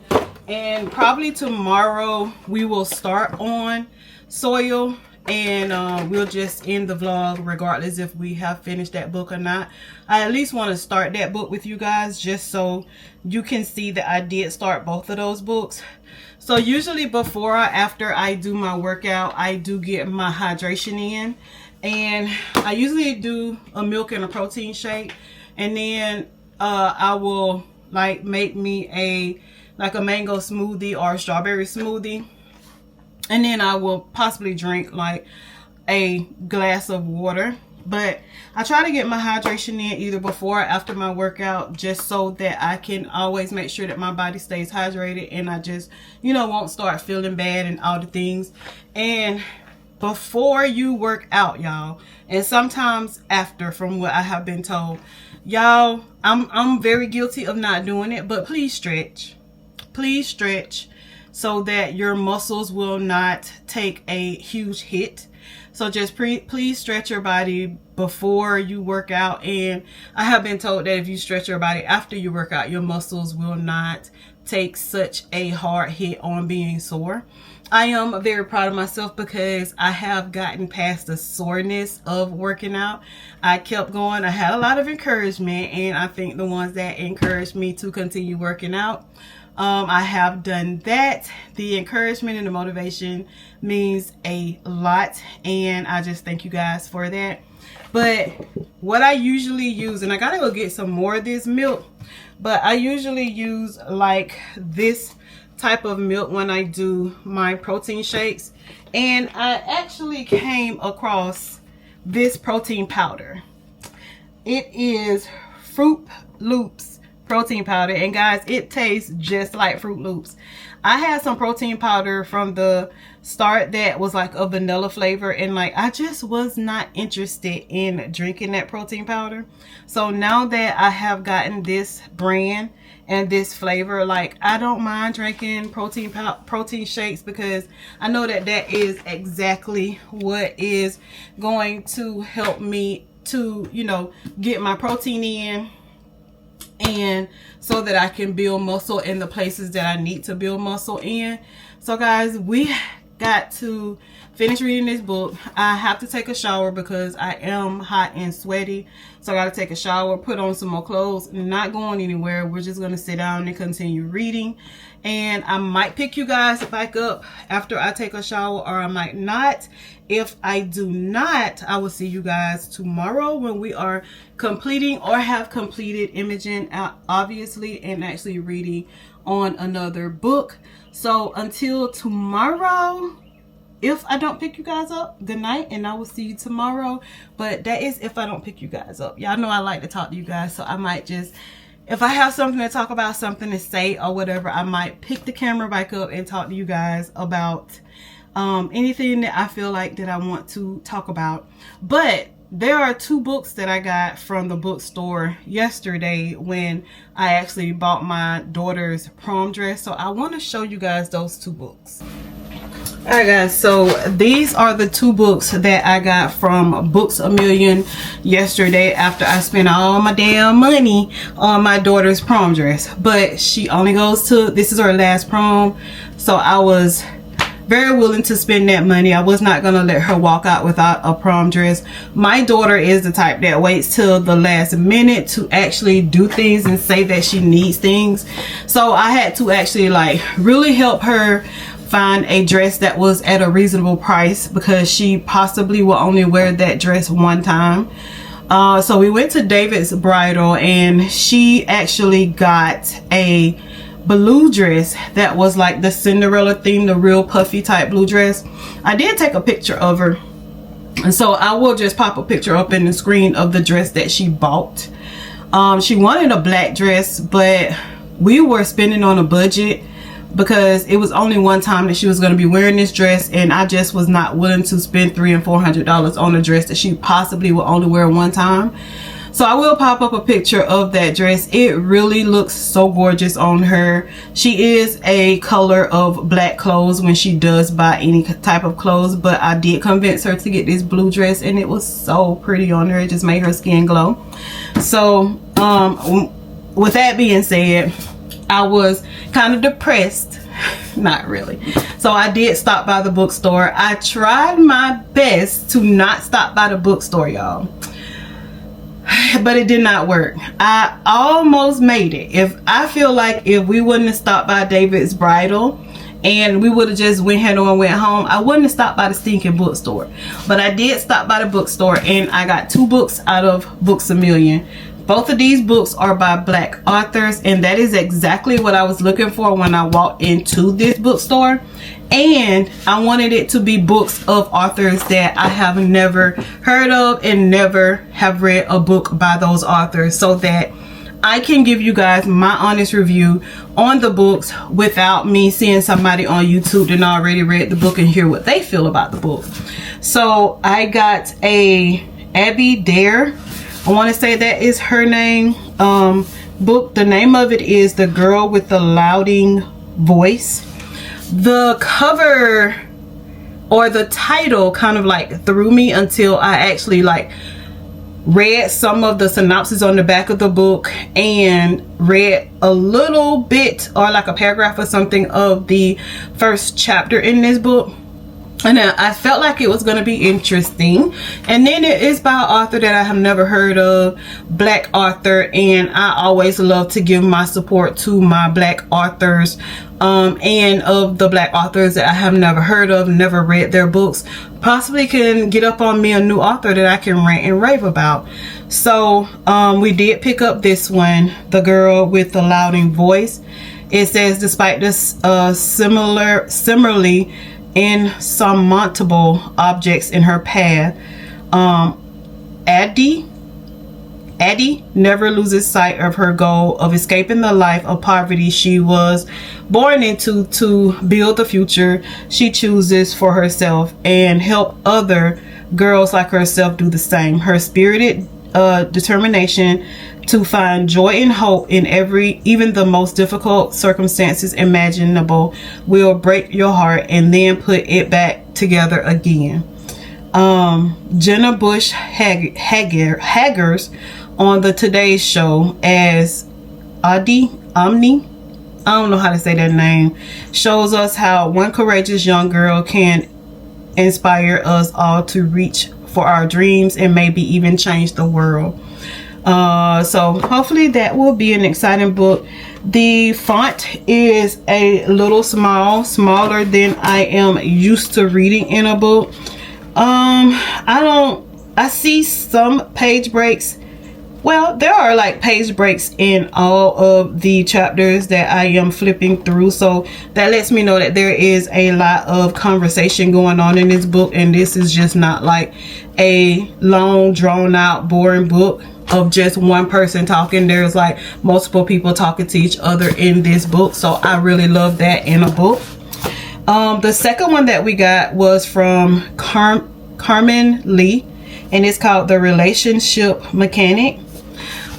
and probably tomorrow we will start on soil, and we'll just end the vlog regardless if we have finished that book or not. I at least want to start that book with you guys, just so you can see that I did start both of those books. So usually before or after I do my workout, I do get my hydration in, and I usually do a milk and a protein shake, and then I will like make me a mango smoothie or a strawberry smoothie, and then I will possibly drink like a glass of water. But I try to get my hydration in either before or after my workout, just so that I can always make sure that my body stays hydrated and I just, you know, won't start feeling bad and all the things. And before you work out, y'all, and sometimes after, from what I have been told, y'all, I'm very guilty of not doing it, but please stretch so that your muscles will not take a huge hit. So just please stretch your body before you work out. And I have been told that if you stretch your body after you work out, your muscles will not take such a hard hit on being sore. I am very proud of myself because I have gotten past the soreness of working out. I kept going. I had a lot of encouragement, and I think the ones that encouraged me to continue working out, I have done that. The encouragement and the motivation means a lot, and I just thank you guys for that. But what I usually use, and I gotta go get some more of this milk, but I usually use like this type of milk when I do my protein shakes. And I actually came across this protein powder. It is Fruit Loops protein powder, and guys, it tastes just like Fruit Loops. I had some protein powder from the start that was like a vanilla flavor, and like I just was not interested in drinking that protein powder. So now that I have gotten this brand and this flavor, like I don't mind drinking protein shakes, because I know that that is exactly what is going to help me to, you know, get my protein in, and so that I can build muscle in the places that I need to build muscle in. So guys, we got to finish reading this book. I have to take a shower because I am hot and sweaty. So I got to take a shower, put on some more clothes, not going anywhere. We're just going to sit down and continue reading. And I might pick you guys back up after I take a shower, or I might not. If I do not, I will see you guys tomorrow when we are completing or have completed Imogen, obviously, and actually reading on another book. So until tomorrow, if I don't pick you guys up, good night, and I will see you tomorrow. But that is if I don't pick you guys up. Y'all know I like to talk to you guys, so I might just, if I have something to talk about, something to say or whatever, I might pick the camera back up and talk to you guys about anything that I feel like that I want to talk about. But there are 2 books that I got from the bookstore yesterday when I actually bought my daughter's prom dress. So I want to show you guys those 2 books. Alright guys, so these are the 2 books that I got from Books A Million yesterday after I spent all my damn money on my daughter's prom dress. But she only goes to, this is her last prom, so I was very willing to spend that money. I was not going to let her walk out without a prom dress. My daughter is the type that waits till the last minute to actually do things and say that she needs things. So I had to actually like really help her find a dress that was at a reasonable price, because she possibly will only wear that dress one time. So we went to David's Bridal, and she actually got a blue dress that was like the Cinderella theme, the real puffy type blue dress. I did take a picture of her, and so I will just pop a picture up in the screen of the dress that she bought. She wanted a black dress, but we were spending on a budget because it was only one time that she was going to be wearing this dress, and I just was not willing to spend $300 and $400 on a dress that she possibly will only wear one time. So I will pop up a picture of that dress. It really looks so gorgeous on her. She is a color of black clothes when she does buy any type of clothes, but I did convince her to get this blue dress, and it was so pretty on her. It just made her skin glow. So with that being said, I was kind of depressed. Not really. So I did stop by the bookstore. I tried my best to not stop by the bookstore, y'all, but it did not work. I almost made it. I feel like if we wouldn't have stopped by David's Bridal and we would have just went ahead and went home, I wouldn't have stopped by the stinking bookstore. But I did stop by the bookstore, and I got 2 books out of Books A Million. Both of these books are by Black authors, and that is exactly what I was looking for when I walked into this bookstore. And I wanted it to be books of authors that I have never heard of and never have read a book by those authors, so that I can give you guys my honest review on the books without me seeing somebody on YouTube that already read the book and hear what they feel about the book. So I got a Abby Dare, I want to say that is her name, book. The name of it is The Girl with the Louding Voice. The cover or the title kind of like threw me until I actually like read some of the synopsis on the back of the book and read a little bit or like a paragraph or something of the first chapter in this book. And I felt like it was going to be interesting. And then it is by an author that I have never heard of, Black author, and I always love to give my support to my Black authors, and of the Black authors that I have never heard of, never read their books, possibly can get up on me a new author that I can rant and rave about. So we did pick up this one, The Girl with the Louding Voice. It says, despite this similarly insurmountable objects in her path, Addie never loses sight of her goal of escaping the life of poverty she was born into to build the future she chooses for herself and help other girls like herself do the same. Her spirited determination to find joy and hope in even the most difficult circumstances imaginable will break your heart and then put it back together again. Jenna Bush Haggers on the Today Show as Omni, I don't know how to say that name, shows us how one courageous young girl can inspire us all to reach for our dreams and maybe even change the world. So hopefully that will be an exciting book. The font is a little smaller than I am used to reading in a book. I see some page breaks. Well, there are like page breaks in all of the chapters that I am flipping through, so that lets me know that there is a lot of conversation going on in this book, and this is just not like a long drawn out boring book of just one person talking. There's like multiple people talking to each other in this book, so I really love that in a book. The second one that we got was from Carmen Lee, and it's called The Relationship Mechanic.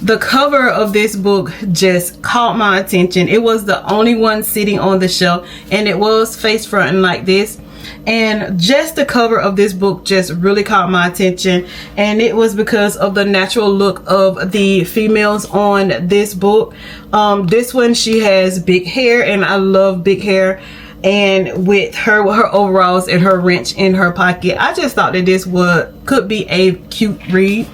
The cover of this book just caught my attention. It was the only one sitting on the shelf, and it was face fronting like this. And just the cover of this book just really caught my attention, and it was because of the natural look of the females on this book. This one, she has big hair, and I love big hair. And with her overalls and her wrench in her pocket, I just thought that this could be a cute read.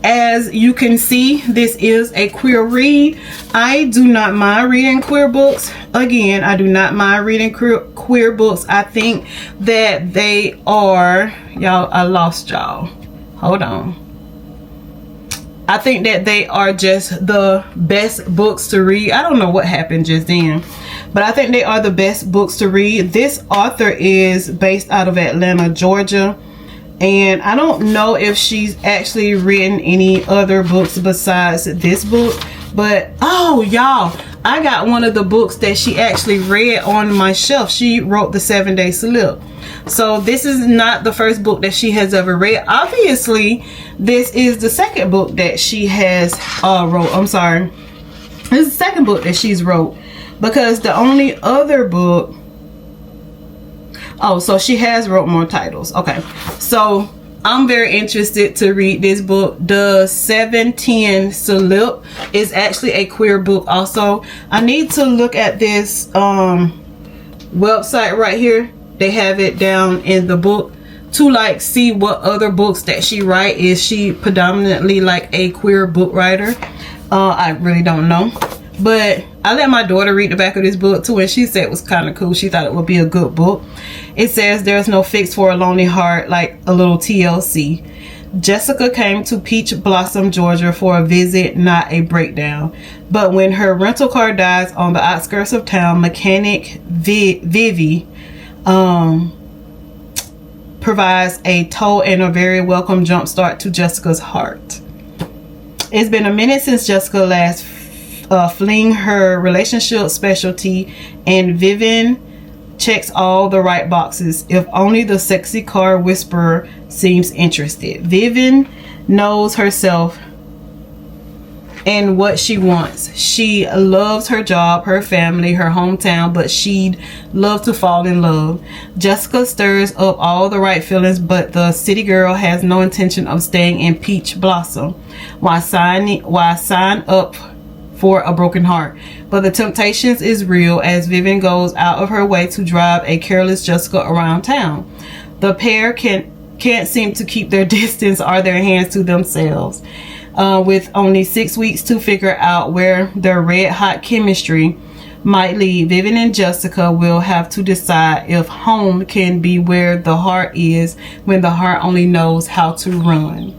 As you can see, this is a queer read. I do not mind reading queer books. Again, I do not mind reading queer books. I think that they are, y'all, I lost y'all. Hold on. I think that they are just the best books to read. I don't know what happened just then, but I think they are the best books to read. This author is based out of Atlanta, Georgia. And I don't know if she's actually written any other books besides this book. But, oh, y'all, I got one of the books that she actually read on my shelf. She wrote The 7-Day Slip. So this is not the first book that she has ever read. Obviously, this is the second book that she has wrote. I'm sorry. This is the second book that she's wrote. Because the only other book... Oh, so she has wrote more titles. Okay, so I'm very interested to read this book. The 710 Slip is actually a queer book also. I need to look at this website right here. They have it down in the book to like see what other books that she write. Is she predominantly like a queer book writer? I really don't know. But I let my daughter read the back of this book too, and she said it was kind of cool. She thought it would be a good book. It says there's no fix for a lonely heart, like a little TLC. Jessica came to Peach Blossom, Georgia for a visit, not a breakdown. But when her rental car dies on the outskirts of town, mechanic Vivi provides a tow and a very welcome jumpstart to Jessica's heart. It's been a minute since Jessica last fleeing her relationship specialty, and Vivian checks all the right boxes. If only the sexy car whisperer seems interested. Vivian knows herself and what she wants. She loves her job, her family, her hometown, but she'd love to fall in love. Jessica stirs up all the right feelings, but the city girl has no intention of staying in Peach Blossom. Why sign up for a broken heart? But the temptations is real as Vivian goes out of her way to drive a careless Jessica around town. The pair can't seem to keep their distance or their hands to themselves. With only 6 weeks to figure out where their red hot chemistry might lead, Vivian and Jessica will have to decide if home can be where the heart is when the heart only knows how to run.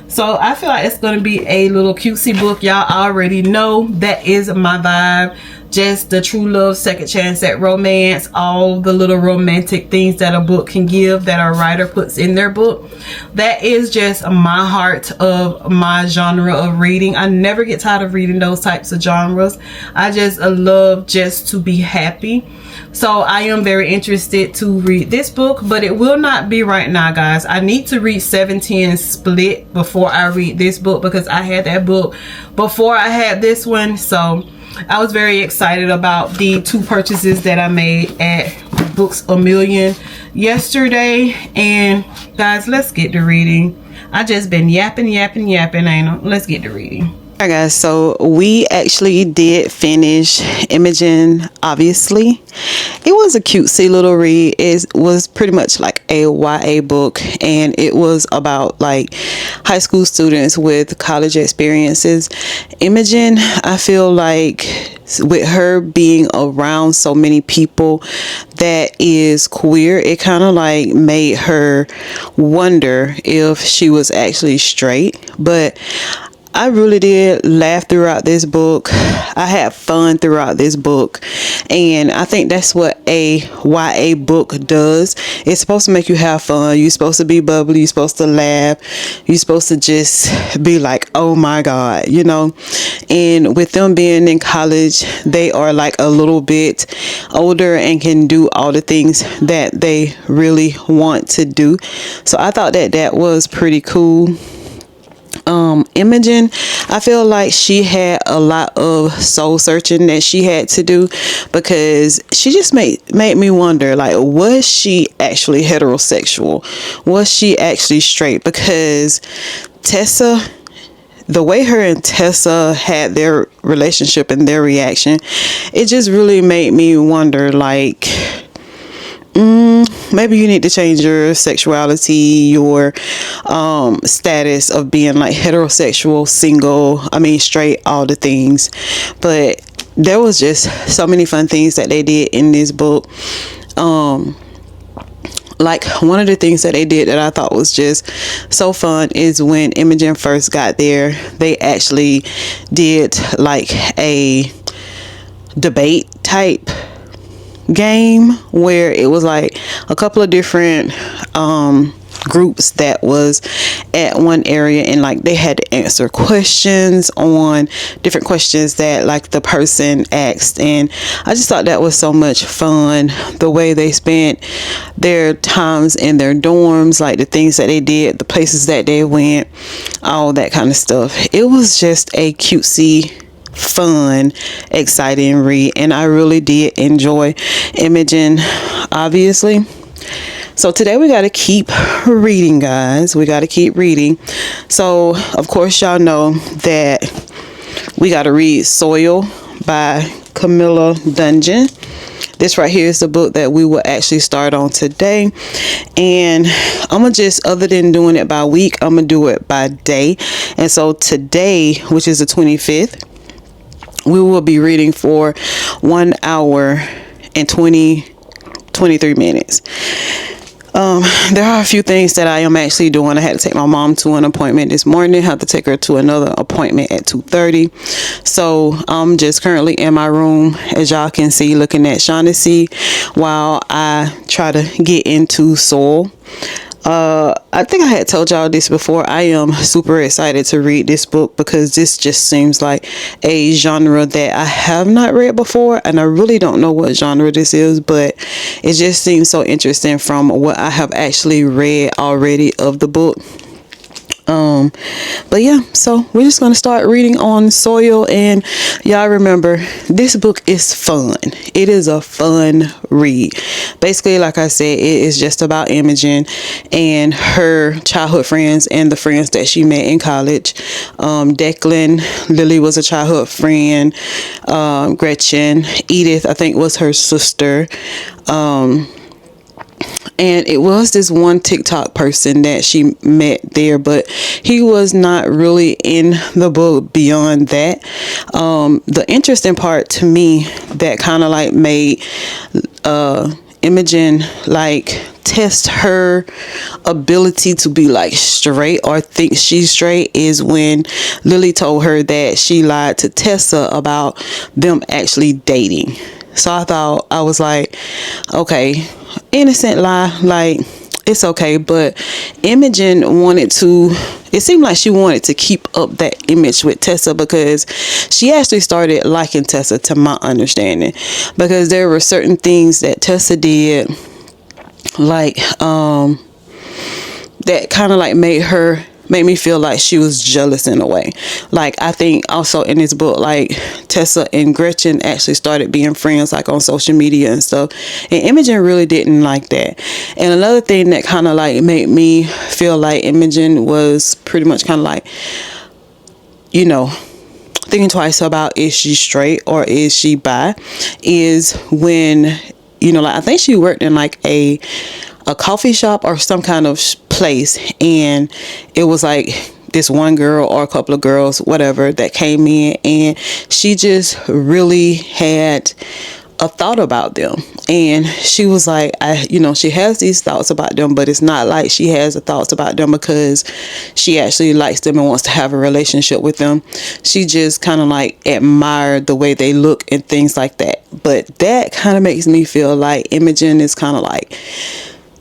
So I feel like it's going to be a little cutesy book. Y'all already know that is my vibe. Just the true love, second chance at romance, all the little romantic things that a book can give that a writer puts in their book. That is just my heart of my genre of reading. I never get tired of reading those types of genres. I just love just to be happy. So I am very interested to read this book, but it will not be right now, guys. I need to read 710 Split before I read this book, because I had that book before I had this one. So I was very excited about the 2 purchases that I made at Books A Million yesterday. And guys, let's get to reading. I just been yapping, ain't I? Let's get to reading. Alright guys, so we actually did finish Imogen, obviously. It was a cutesy little read. It was pretty much like a YA book, and it was about like high school students with college experiences. Imogen, I feel like with her being around so many people that is queer, it kind of like made her wonder if she was actually straight. But I really did laugh throughout this book. I had fun throughout this book. And I think that's what a YA book does. It's supposed to make you have fun. You're supposed to be bubbly. You're supposed to laugh. You're supposed to just be like, oh my God, you know. And with them being in college, they are like a little bit older and can do all the things that they really want to do. So I thought that that was pretty cool. Imogen, I feel like she had a lot of soul searching that she had to do, because she just made me wonder, like, was she actually heterosexual? Was she actually straight? Because Tessa, the way her and Tessa had their relationship and their reaction, it just really made me wonder, like, maybe you need to change your sexuality, your status of being like heterosexual, single, straight, all the things. But there was just so many fun things that they did in this book. Like, one of the things that they did that I thought was just so fun is when Imogen first got there, they actually did like a debate type game where it was like a couple of different groups that was at one area, and like they had to answer questions on different questions that like the person asked. And I just thought that was so much fun, the way they spent their times in their dorms, like the things that they did, the places that they went, all that kind of stuff. It was just a cutesy, fun, exciting read, and I really did enjoy Imogen, obviously. So today we got to keep reading, guys. We got to keep reading. So of course y'all know that we got to read Soil by Camilla Dungeon. This right here is the book that we will actually start on today. And I'm going to just, other than doing it by week, I'm going to do it by day. And so today, which is the 25th, we will be reading for 1 hour and 23 minutes. There are a few things that I am actually doing. I had to take my mom to an appointment this morning. I have to take her to another appointment at 2:30. So I'm just currently in my room, as y'all can see, looking at Shaughnessy while I try to get into Soul. I think I had told y'all this before. I am super excited to read this book because this just seems like a genre that I have not read before, and I really don't know what genre this is, but it just seems so interesting from what I have actually read already of the book. But yeah, so we're just going to start reading on Soil, and y'all remember, this book is fun. It is a fun read. Basically, like I said, it is just about Imogen and her childhood friends and the friends that she met in college. Declan, Lily was a childhood friend. Gretchen, Edith, I think, was her sister. And it was this one TikTok person that she met there, but he was not really in the book beyond that. The interesting part to me that kind of like made Imogen like test her ability to be like straight or think she's straight is when Lily told her that she lied to Tessa about them actually dating. So I was like, okay, innocent lie, like it's okay. But Imogen it seemed like she wanted to keep up that image with Tessa, because she actually started liking Tessa, to my understanding, because there were certain things that Tessa did, like that kind of like made me feel like she was jealous in a way. Like, I think also in this book, like Tessa and Gretchen actually started being friends, like on social media and stuff, and Imogen really didn't like that. And another thing that kind of like made me feel like Imogen was pretty much kind of like, you know, thinking twice about, is she straight or is she bi, is when, you know, like I think she worked in like a coffee shop or some kind of place, and it was like this one girl or a couple of girls, whatever, that came in, and she just really had a thought about them. And she was like, she has these thoughts about them, but it's not like she has the thoughts about them because she actually likes them and wants to have a relationship with them. She just kind of like admired the way they look and things like that. But that kind of makes me feel like Imogen is kind of like,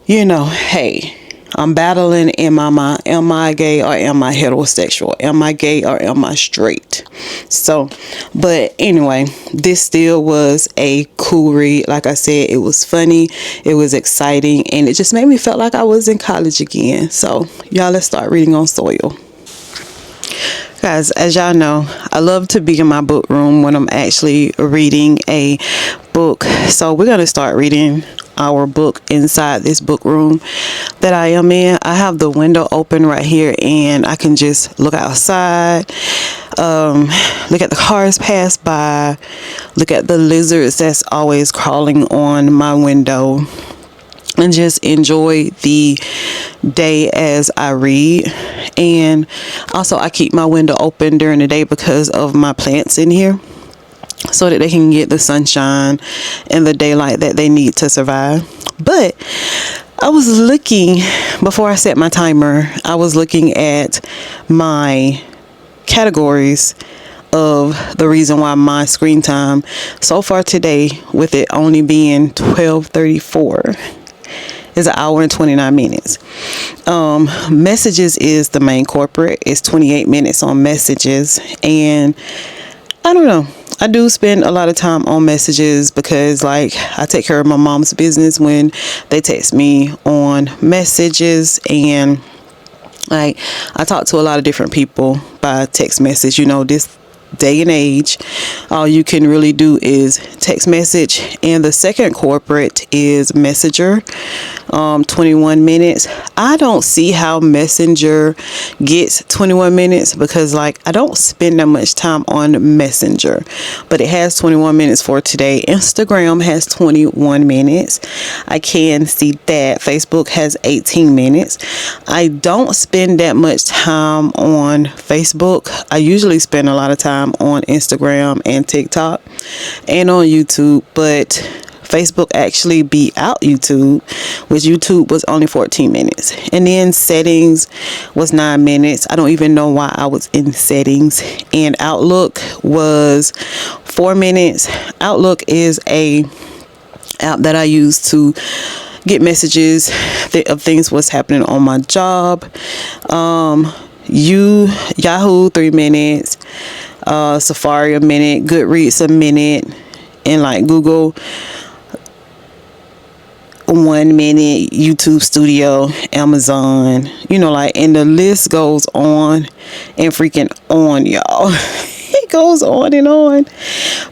hey, I'm battling in my mind. Am I gay or am I heterosexual? Am I gay or am I straight? So, but anyway, this still was a cool read. Like I said, it was funny, it was exciting, and it just made me feel like I was in college again. So, y'all, let's start reading on Soil. Guys, as y'all know, I love to be in my book room when I'm actually reading a book. So we're going to start reading our book inside this book room that I am in. I have the window open right here and I can just look outside, look at the cars pass by, look at the lizards that's always crawling on my window, and just enjoy the day as I read. And also I keep my window open during the day because of my plants in here, so that they can get the sunshine and the daylight that they need to survive. But I was looking, before I set my timer, I was looking at my categories of the reason why my screen time so far today, with it only being 12:34, is an hour and 29 minutes. Messages is the main corporate. It's 28 minutes on messages. And I don't know, I do spend a lot of time on messages because like I take care of my mom's business when they text me on messages, and like I talk to a lot of different people by text message. This day and age, all you can really do is text message. And the second corporate is Messenger, 21 minutes. I don't see how Messenger gets 21 minutes because like I don't spend that much time on Messenger, but it has 21 minutes for today. Instagram has 21 minutes. I can see that. Facebook has 18 minutes. I don't spend that much time on Facebook. I usually spend a lot of time on Instagram and TikTok and on YouTube, but Facebook actually beat out YouTube, which YouTube was only 14 minutes. And then settings was 9 minutes. I don't even know why I was in settings. And Outlook was 4 minutes. Outlook is a app that I use to get messages of things what's happening on my job. Yahoo 3 minutes, Safari a minute, Goodreads a minute, and like Google 1 minute, YouTube Studio, Amazon, and the list goes on and freaking on, y'all. It goes on and on.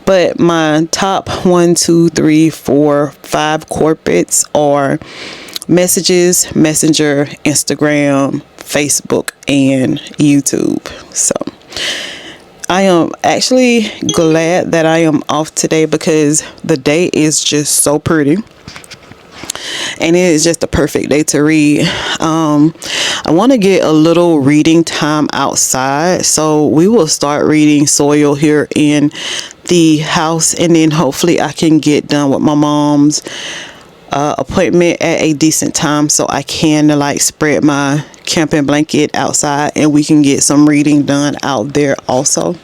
But my top 1, 2, 3, 4, 5 corporates are messages, Messenger, Instagram, Facebook, and YouTube. So I am actually glad that I am off today because the day is just so pretty. And it is just a perfect day to read. I want to get a little reading time outside. So we will start reading Soil here in the house. And then hopefully I can get done with my mom's appointment at a decent time so I can like spread my camping blanket outside and we can get some reading done out there also.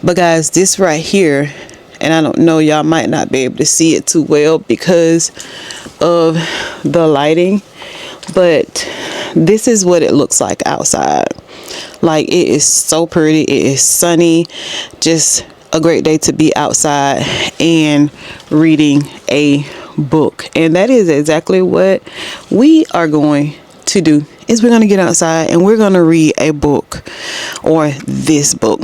But guys, this right here, and I don't know, y'all might not be able to see it too well because of the lighting, but this is what it looks like outside. Like, it is so pretty. It is sunny. Just a great day to be outside and reading a book. And that is exactly what we are going to do, is we're going to get outside and we're going to read a book, or this book.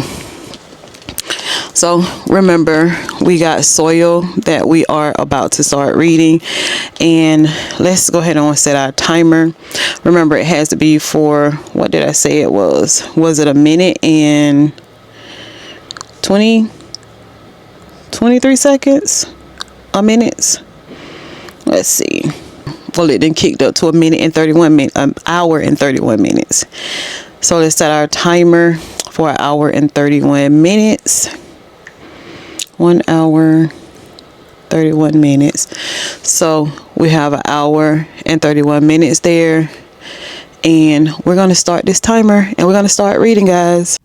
So remember, we got Soil that we are about to start reading, and let's go ahead and set our timer. Remember, it has to be for, what did I say it was? Was it a minute and 23 seconds? A minute? Let's see. Well, it then kicked up to a minute and 31 minutes, an hour and 31 minutes. So let's set our timer for an hour and 31 minutes. 1 hour 31 minutes. So we have an hour and 31 minutes there. And we're going to start this timer and we're going to start reading, guys.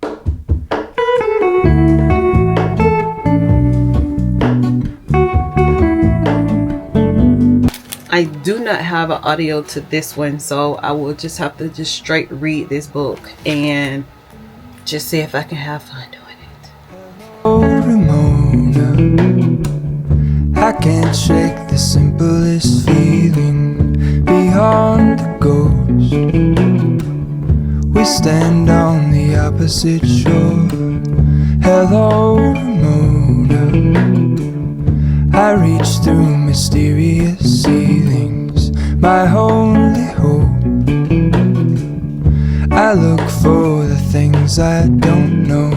I do not have an audio to this one, so I will just have to just straight read this book and just see if I can have fun doing it. Oh, Ramona, I can't shake the simplest feeling beyond the ghost. We stand on the opposite shore. Hello, Ramona. I reach through mysterious ceilings, my only hope. I look for the things I don't know.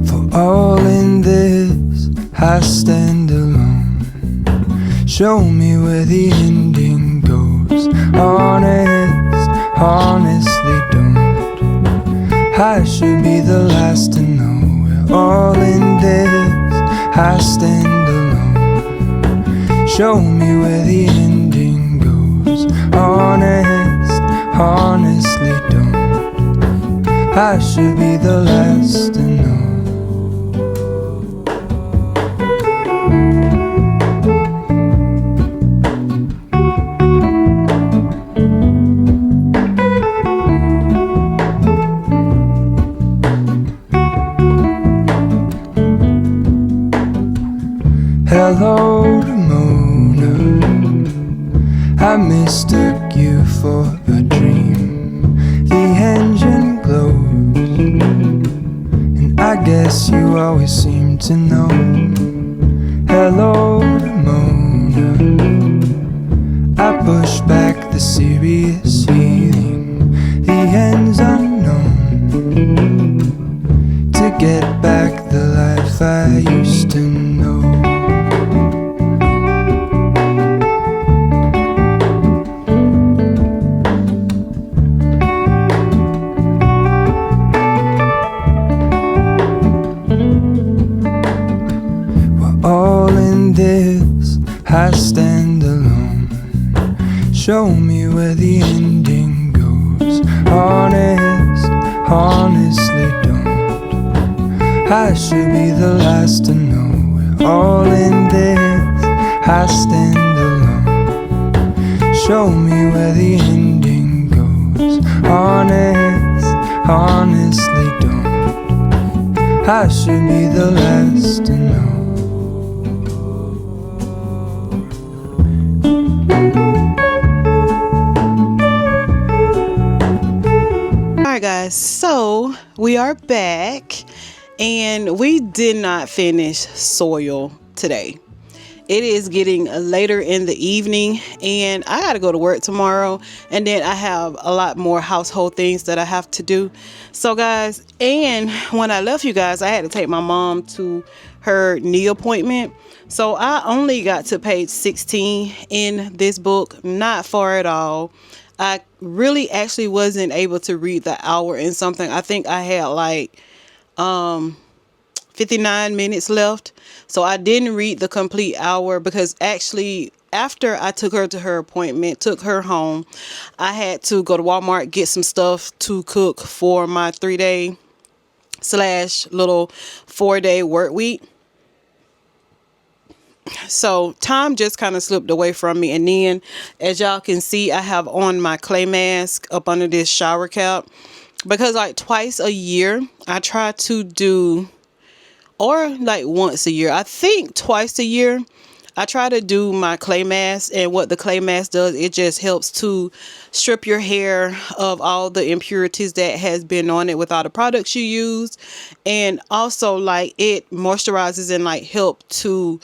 For all in this, I stand alone. Show me where the ending goes. Honestly don't. I should be the last to know. We're all in this, I stand alone. Show me where the ending goes. Honestly don't. I should be the last to know. Hello, Ramona. I mistook you for a dream. The engine glows, and I guess you always seem to know. Hello, Ramona. I push back the serious feeling. The end's unknown. To get back the life I used to know. I stand alone. Show me where the ending goes. Honestly don't. I should be the last to know. We're all in this, I stand alone. Show me where the ending goes. Honestly don't. I should be the last to know. Alright guys, so we are back and we did not finish Soil today. It is getting later in the evening and I gotta go to work tomorrow, and then I have a lot more household things that I have to do. So guys, and when I left you guys, I had to take my mom to her knee appointment. So I only got to page 16 in this book, not far at all. I really actually wasn't able to read the hour and something. I think I had like 59 minutes left. So I didn't read the complete hour because actually after I took her to her appointment, took her home, I had to go to Walmart, get some stuff to cook for my 3-day / little 4-day work week. So time just kind of slipped away from me. And then as y'all can see, I have on my clay mask up under this shower cap because like twice a year I try to do, or like once a year, I think twice a year, I try to do my clay mask. And what the clay mask does, it just helps to strip your hair of all the impurities that has been on it with all the products you use. And also like it moisturizes and like help to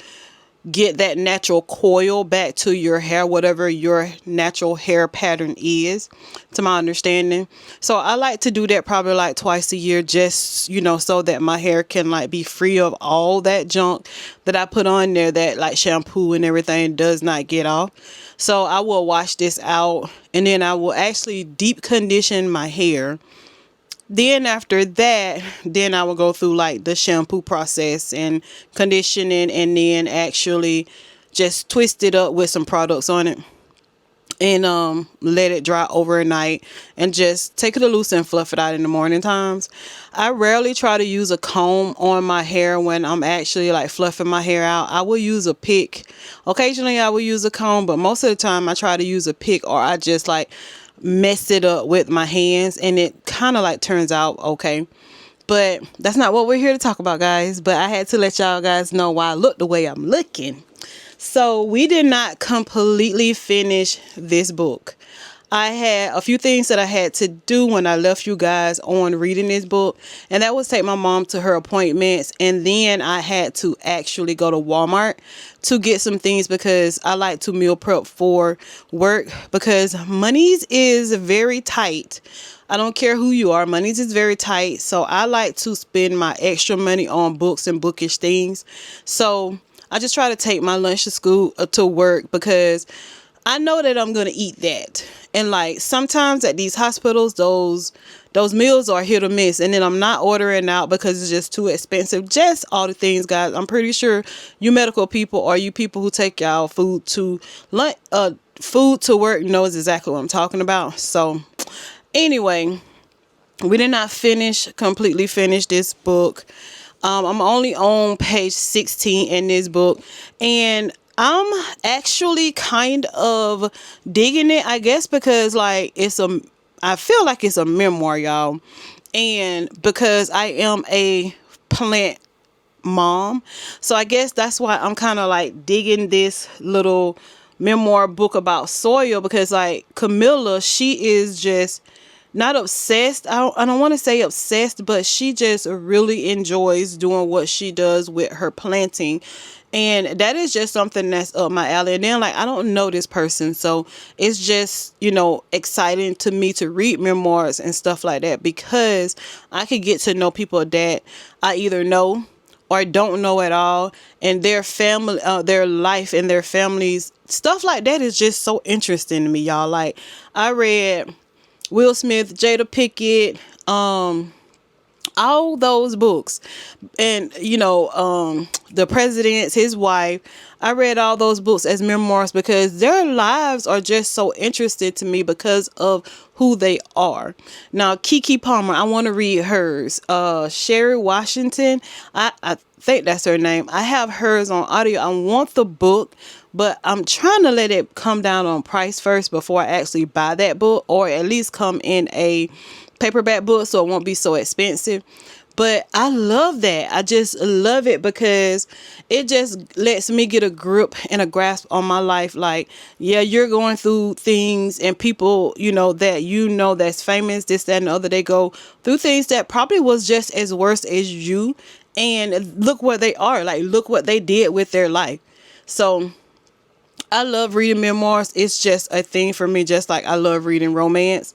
get that natural coil back to your hair, whatever your natural hair pattern is, to my understanding. So I like to do that probably like twice a year, just, so that my hair can like be free of all that junk that I put on there, that like shampoo and everything does not get off. So I will wash this out, and then I will actually deep condition my hair. Then after that, then I will go through like the shampoo process and conditioning, and then actually just twist it up with some products on it, and let it dry overnight, and just take it loose and fluff it out in the morning times. I rarely try to use a comb on my hair when I'm actually like fluffing my hair out. I will use a pick. Occasionally I will use a comb, but most of the time I try to use a pick, or I just like mess it up with my hands, and it kind of like turns out okay. But that's not what we're here to talk about, guys. But I had to let y'all guys know why I look the way I'm looking. So we did not completely finish this book. I had a few things that I had to do when I left you guys on reading this book, and that was take my mom to her appointments, and then I had to actually go to Walmart to get some things, because I like to meal prep for work, because monies is very tight. I don't care who you are, monies is very tight. So I like to spend my extra money on books and bookish things. So I just try to take my lunch to school, to work, because I know that I'm going to eat that. And like sometimes at these hospitals, those meals are hit or miss. And then I'm not ordering out because it's just too expensive. Just all the things, guys. I'm pretty sure you medical people, or you people who take y'all food to lunch, food to work, knows exactly what I'm talking about. So anyway, we did not completely finish this book. I'm only on page 16 in this book, and I'm actually kind of digging it, I guess, because like I feel like it's a memoir, y'all. And because I am a plant mom, so I guess that's why I'm kind of like digging this little memoir book about soil, because like Camilla, she is just not obsessed. I don't want to say obsessed, but she just really enjoys doing what she does with her planting. And that is just something that's up my alley. And then like, I don't know this person, so it's just, exciting to me to read memoirs and stuff like that, because I could get to know people that I either know or don't know at all, and their family, their life and their families, stuff like that is just so interesting to me, y'all. Like I read Will Smith, Jada Pinkett, all those books, and the presidents, his wife. I read all those books as memoirs because their lives are just so interesting to me because of who they are. Now, Keke Palmer, I want to read hers. Sherry Washington, I think that's her name. I have hers on audio. I want the book, but I'm trying to let it come down on price first before I actually buy that book, or at least come in a paperback book so it won't be so expensive. But I love that. I just love it because it just lets me get a grip and a grasp on my life. Like, yeah, you're going through things, and people, that that's famous, this, that, and the other, they go through things that probably was just as worse as you. And look where they are. Like, look what they did with their life. So I love reading memoirs. It's just a thing for me, just like I love reading romance.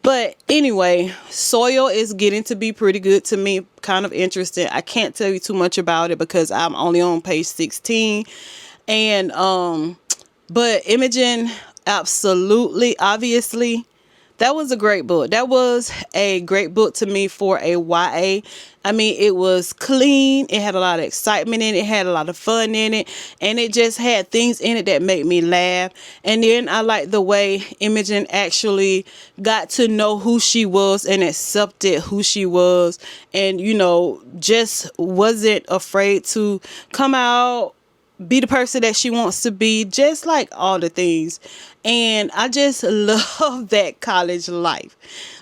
But anyway, soil is getting to be pretty good to me, kind of interesting. I can't tell you too much about it because I'm only on page 16. And but Imogen, absolutely, obviously, that was a great book. That was a great book to me for a YA. I mean, it was clean. It had a lot of excitement in it. It had a lot of fun in it. And it just had things in it that made me laugh. And then I liked the way Imogen actually got to know who she was and accepted who she was. And, just wasn't afraid to come out, be the person that she wants to be, just like all the things. And I just love that college life.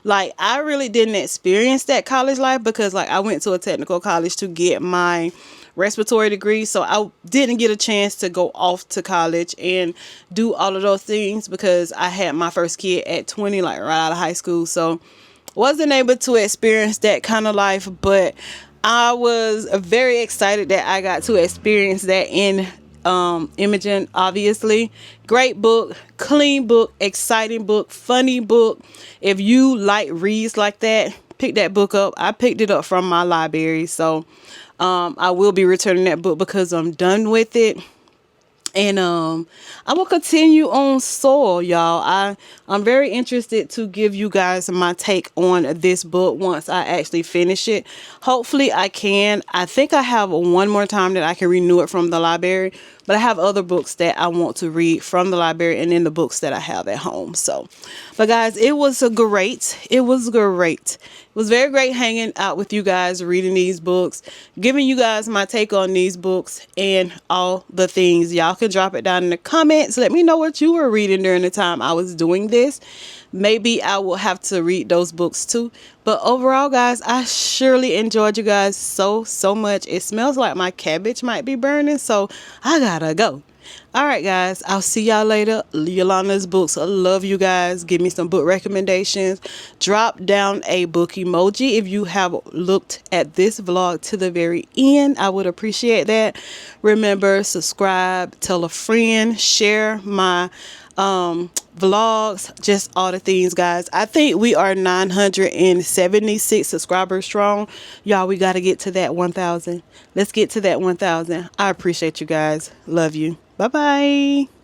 Like, I really didn't experience that college life because, like, I went to a technical college to get my respiratory degree. So I didn't get a chance to go off to college and do all of those things because I had my first kid at 20, like right out of high school. So wasn't able to experience that kind of life, but I was very excited that I got to experience that in Imogen, obviously. Great book, clean book, exciting book, funny book. If you like reads like that, pick that book up. I picked it up from my library, so I will be returning that book because I'm done with it. And I will continue on Soul, y'all. I'm very interested to give you guys my take on this book once I actually finish it. Hopefully I can. I think I have one more time that I can renew it from the library, but I have other books that I want to read from the library and then the books that I have at home. So, but guys, it was great. It was great. It was very great hanging out with you guys, reading these books, giving you guys my take on these books and all the things. Y'all can drop it down in the comments. Let me know what you were reading during the time I was doing this. Maybe I will have to read those books too. But overall, guys, I surely enjoyed you guys so much. It smells like my cabbage might be burning, so I gotta go. All right, guys, I'll see y'all later. Yolanda's books. I love you guys. Give me some book recommendations. Drop down a book emoji if you have looked at this vlog to the very end. I would appreciate that. Remember, subscribe, tell a friend, share my vlogs, just all the things, guys. I think we are 976 subscribers strong. Y'all, we got to get to that 1,000. Let's get to that 1,000. I appreciate you guys. Love you. Bye bye.